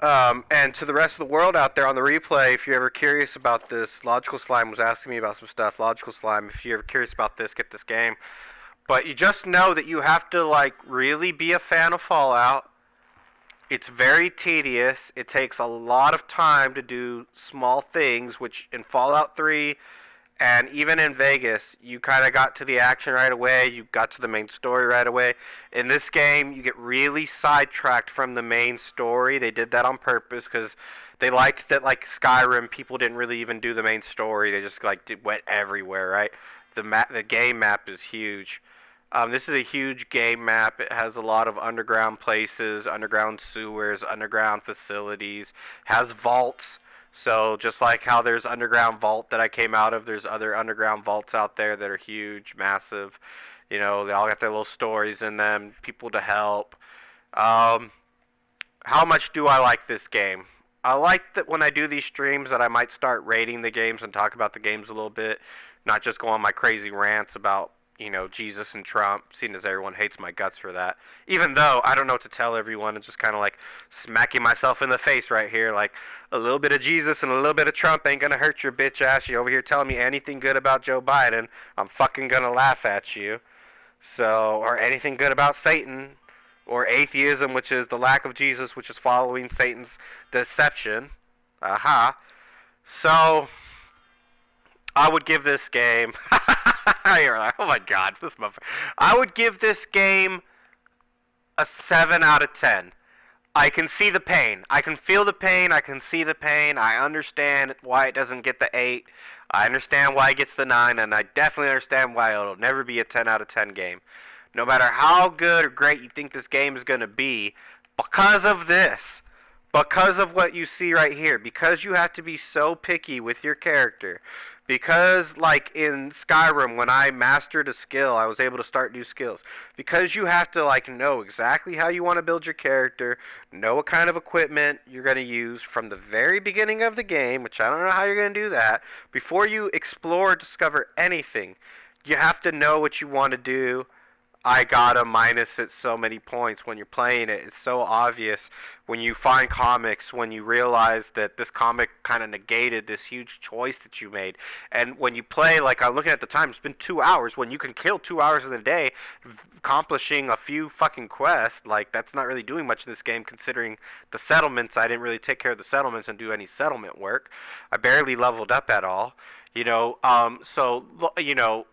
And to the rest of the world out there on the replay, if you're ever curious about this, Logical Slime was asking me about some stuff. Logical Slime, if you're ever curious about this, get this game. But you just know that you have to like really be a fan of Fallout. It's very tedious. It takes a lot of time to do small things, which in Fallout 3 and even in Vegas, you kind of got to the action right away. You got to the main story right away. In this game, you get really sidetracked from the main story. They did that on purpose because they liked that, like Skyrim, people didn't really even do the main story. They just like went everywhere, right? The game map is huge. This is a huge game map. It has a lot of underground places, underground sewers, underground facilities, has vaults. So just like how there's underground vault that I came out of, there's other underground vaults out there that are huge, massive. You know, they all got their little stories in them, people to help. How much do I like this game? I like that when I do these streams that I might start rating the games and talk about the games a little bit, not just go on my crazy rants about, you know, Jesus and Trump, seeing as everyone hates my guts for that. Even though I don't know what to tell everyone, it's just kind of like smacking myself in the face right here, like a little bit of Jesus and a little bit of Trump ain't gonna hurt your bitch ass. You over here telling me anything good about Joe Biden, I'm fucking gonna laugh at you. So, or anything good about Satan, or atheism, which is the lack of Jesus, which is following Satan's deception. Aha. So, I would give this game. You're like, oh my god, this motherfucker. I would give this game a 7 out of 10. I can see the pain. I can feel the pain. I can see the pain. I understand why it doesn't get the 8. I understand why it gets the 9, and I definitely understand why it'll never be a 10 out of 10 game. No matter how good or great you think this game is going to be, because of this, because of what you see right here, because you have to be so picky with your character, because like in Skyrim, when I mastered a skill, I was able to start new skills. Because you have to like know exactly how you want to build your character, know what kind of equipment you're going to use from the very beginning of the game, which I don't know how you're going to do that, before you explore or discover anything. You have to know what you want to do. I gotta minus it so many points when you're playing it. It's so obvious when you find comics, when you realize that this comic kind of negated this huge choice that you made. And when you play, like I'm looking at the time, it's been 2 hours. When you can kill 2 hours in a day accomplishing a few fucking quests, like that's not really doing much in this game considering the settlements. I didn't really take care of the settlements and do any settlement work. I barely leveled up at all. You know,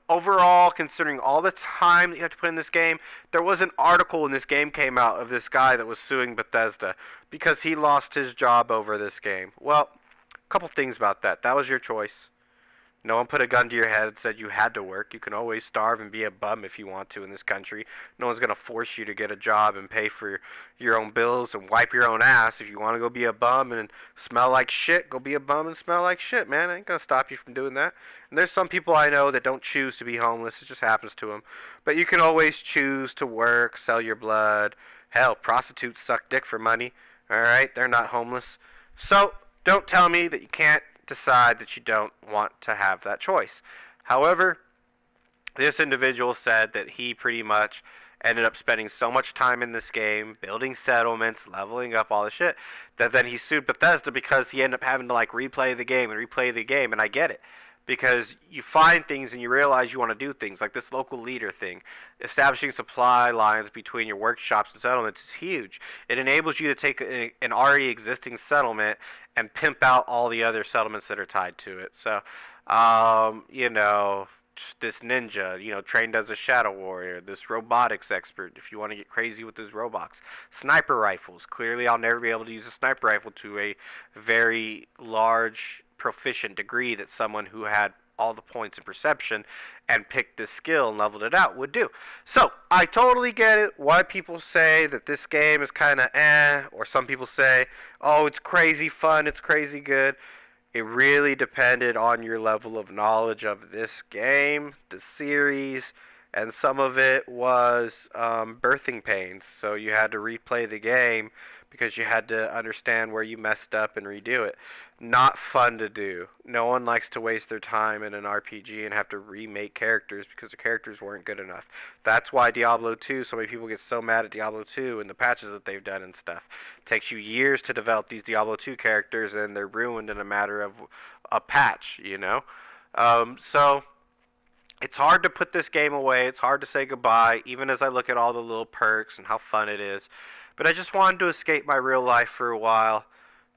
overall, considering all the time that you have to put in this game, there was an article when this game came out of this guy that was suing Bethesda because he lost his job over this game. Well, a couple things about that. That was your choice. No one put a gun to your head and said you had to work. You can always starve and be a bum if you want to in this country. No one's going to force you to get a job and pay for your own bills and wipe your own ass. If you want to go be a bum and smell like shit, go be a bum and smell like shit, man. I ain't going to stop you from doing that. And there's some people I know that don't choose to be homeless. It just happens to them. But you can always choose to work, sell your blood. Hell, prostitutes suck dick for money. Alright? They're not homeless. So, don't tell me that you can't decide that you don't want to have that choice. However, this individual said that he pretty much ended up spending so much time in this game, building settlements, leveling up all the shit, that then he sued Bethesda because he ended up having to like replay the game, and I get it. Because you find things and you realize you want to do things, like this local leader thing. Establishing supply lines between your workshops and settlements is huge. It enables you to take an already existing settlement and pimp out all the other settlements that are tied to it. So, this ninja, trained as a shadow warrior, this robotics expert, if you want to get crazy with those robots. Sniper rifles. Clearly, I'll never be able to use a sniper rifle to a very large proficient degree that someone who had all the points in perception and picked this skill and leveled it out would do. So, I totally get it why people say that this game is kind of or some people say, oh, it's crazy fun, it's crazy good. It really depended on your level of knowledge of this game, the series, and some of it was birthing pains. So you had to replay the game because you had to understand where you messed up and redo it. Not fun to do. No one likes to waste their time in an RPG and have to remake characters because the characters weren't good enough. That's why Diablo 2, so many people get so mad at Diablo 2 and the patches that they've done and stuff. It takes you years to develop these Diablo 2 characters, and they're ruined in a matter of a patch, you know? So it's hard to put this game away. It's hard to say goodbye, even as I look at all the little perks and how fun it is. But I just wanted to escape my real life for a while,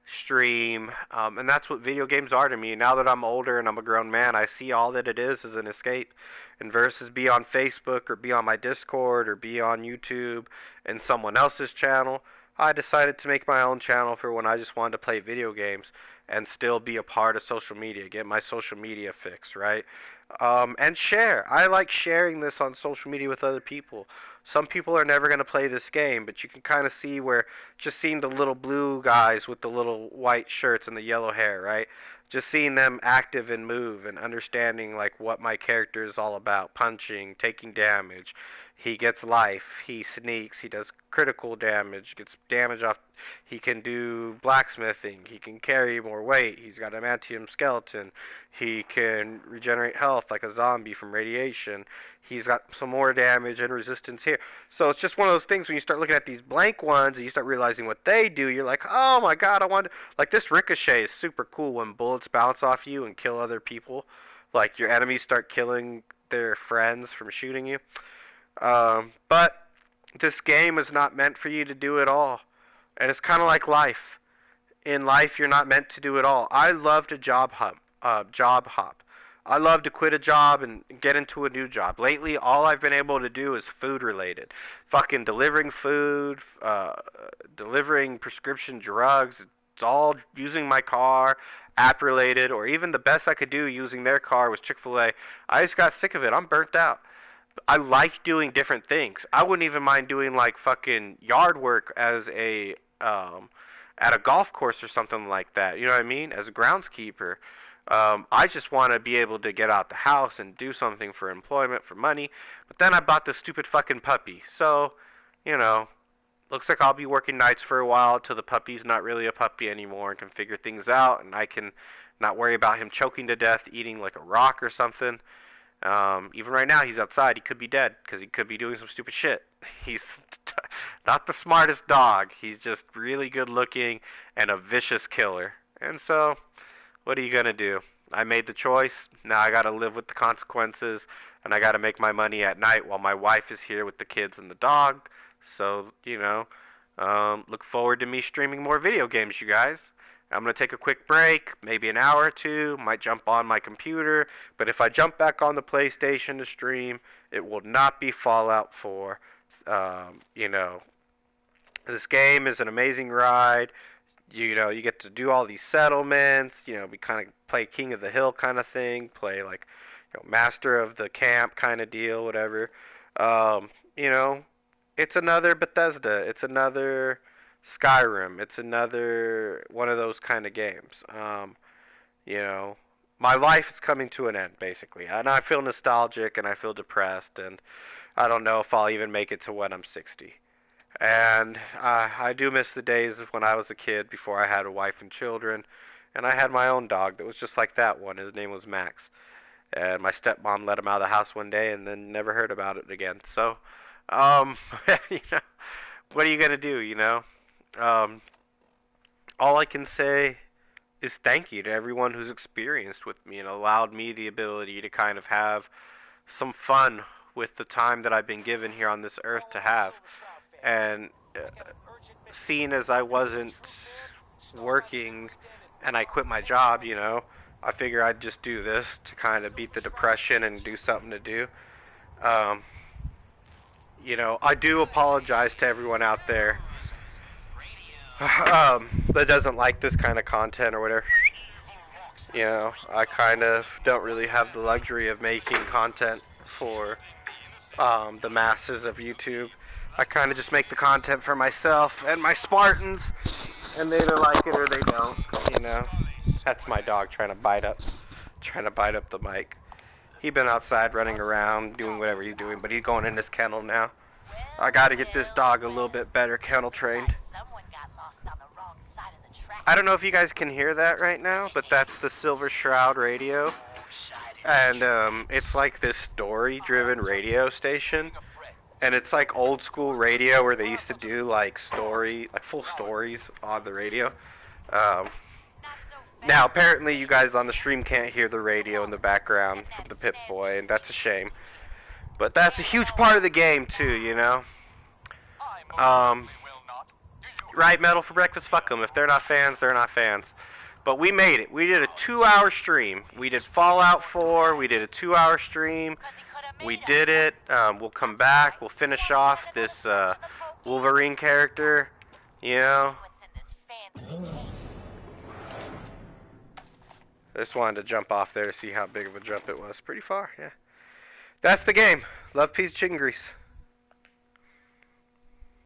stream, and that's what video games are to me. Now that I'm older and I'm a grown man, I see all that it is as an escape. And versus be on Facebook or be on my Discord or be on YouTube and someone else's channel, I decided to make my own channel for when I just wanted to play video games and still be a part of social media, get my social media fix, right? And share. I like sharing this on social media with other people. Some people are never going to play this game, but you can kind of see where just seeing the little blue guys with the little white shirts and the yellow hair, right? Just seeing them active and move and understanding like what my character is all about. Punching, taking damage. He gets life, he sneaks, he does critical damage, gets damage off. He can do blacksmithing, he can carry more weight, he's got an adamantium skeleton, he can regenerate health like a zombie from radiation, he's got some more damage and resistance here. So it's just one of those things when you start looking at these blank ones and you start realizing what they do, you're like, oh my god, I want to... Like this ricochet is super cool when bullets bounce off you and kill other people. Like your enemies start killing their friends from shooting you. But this game is not meant for you to do it all. And it's kind of like life. In life, you're not meant to do it all. I love to job hop. I love to quit a job and get into a new job. Lately, all I've been able to do is food related. Fucking delivering food, delivering prescription drugs. It's all using my car, app related, or even the best I could do using their car was Chick-fil-A. I just got sick of it. I'm burnt out. I like doing different things. I wouldn't even mind doing like fucking yard work as a at a golf course or something like that. You know what I mean? As a groundskeeper. I just want to be able to get out the house and do something for employment, for money. But then I bought this stupid fucking puppy. So, you know, looks like I'll be working nights for a while till the puppy's not really a puppy anymore and can figure things out, and I can not worry about him choking to death, eating like a rock or something. Even right now, he's outside. He could be dead because he could be doing some stupid shit. He's not the smartest dog. He's just really good looking and a vicious killer. And so, what are you going to do? I made the choice. Now I got to live with the consequences, and I got to make my money at night while my wife is here with the kids and the dog. So, you know, look forward to me streaming more video games, you guys. I'm going to take a quick break, maybe an hour or two, might jump on my computer, but if I jump back on the PlayStation to stream, it will not be Fallout 4. You know, this game is an amazing ride. You know, you get to do all these settlements, you know, we kind of play King of the Hill kind of thing, play like, you know, Master of the Camp kind of deal, whatever. You know, it's another Bethesda, it's another Skyrim, it's another one of those kind of games. You know, my life is coming to an end, basically, and I feel nostalgic and I feel depressed, and I don't know if I'll even make it to when I'm 60. And I do miss the days of when I was a kid before I had a wife and children, and I had my own dog that was just like that one. His name was Max, and my stepmom let him out of the house one day and then never heard about it again. So, you know, what are you gonna do? You know, all I can say is thank you to everyone who's experienced with me and allowed me the ability to kind of have some fun with the time that I've been given here on this earth to have. And seeing as I wasn't working and I quit my job, you know, I figure I'd just do this to kind of beat the depression and do something to do. You know, I do apologize to everyone out there that doesn't like this kind of content or whatever. You know, I kind of don't really have the luxury of making content for the masses of YouTube. I kind of just make the content for myself and my Spartans, and they either like it or they don't, you know. That's my dog trying to bite up the mic. He's been outside running around, doing whatever he's doing, but he's going in his kennel now. I gotta get this dog a little bit better kennel trained. Someone got lost I don't know if you guys can hear that right now, but that's the Silver Shroud radio. And it's like this story-driven radio station. And it's like old school radio where they used to do like full stories on the radio. Now apparently you guys on the stream can't hear the radio in the background from the Pip-Boy, and that's a shame. But that's a huge part of the game too, you know. Right, Metal for breakfast? Fuck them. If they're not fans, they're not fans. But we made it. We did a 2-hour stream. We did Fallout 4. We did a 2-hour stream. We did it. We'll come back. We'll finish off this Wolverine character. You know. I just wanted to jump off there to see how big of a jump it was. Pretty far, yeah. That's the game. Love, peace, chicken grease.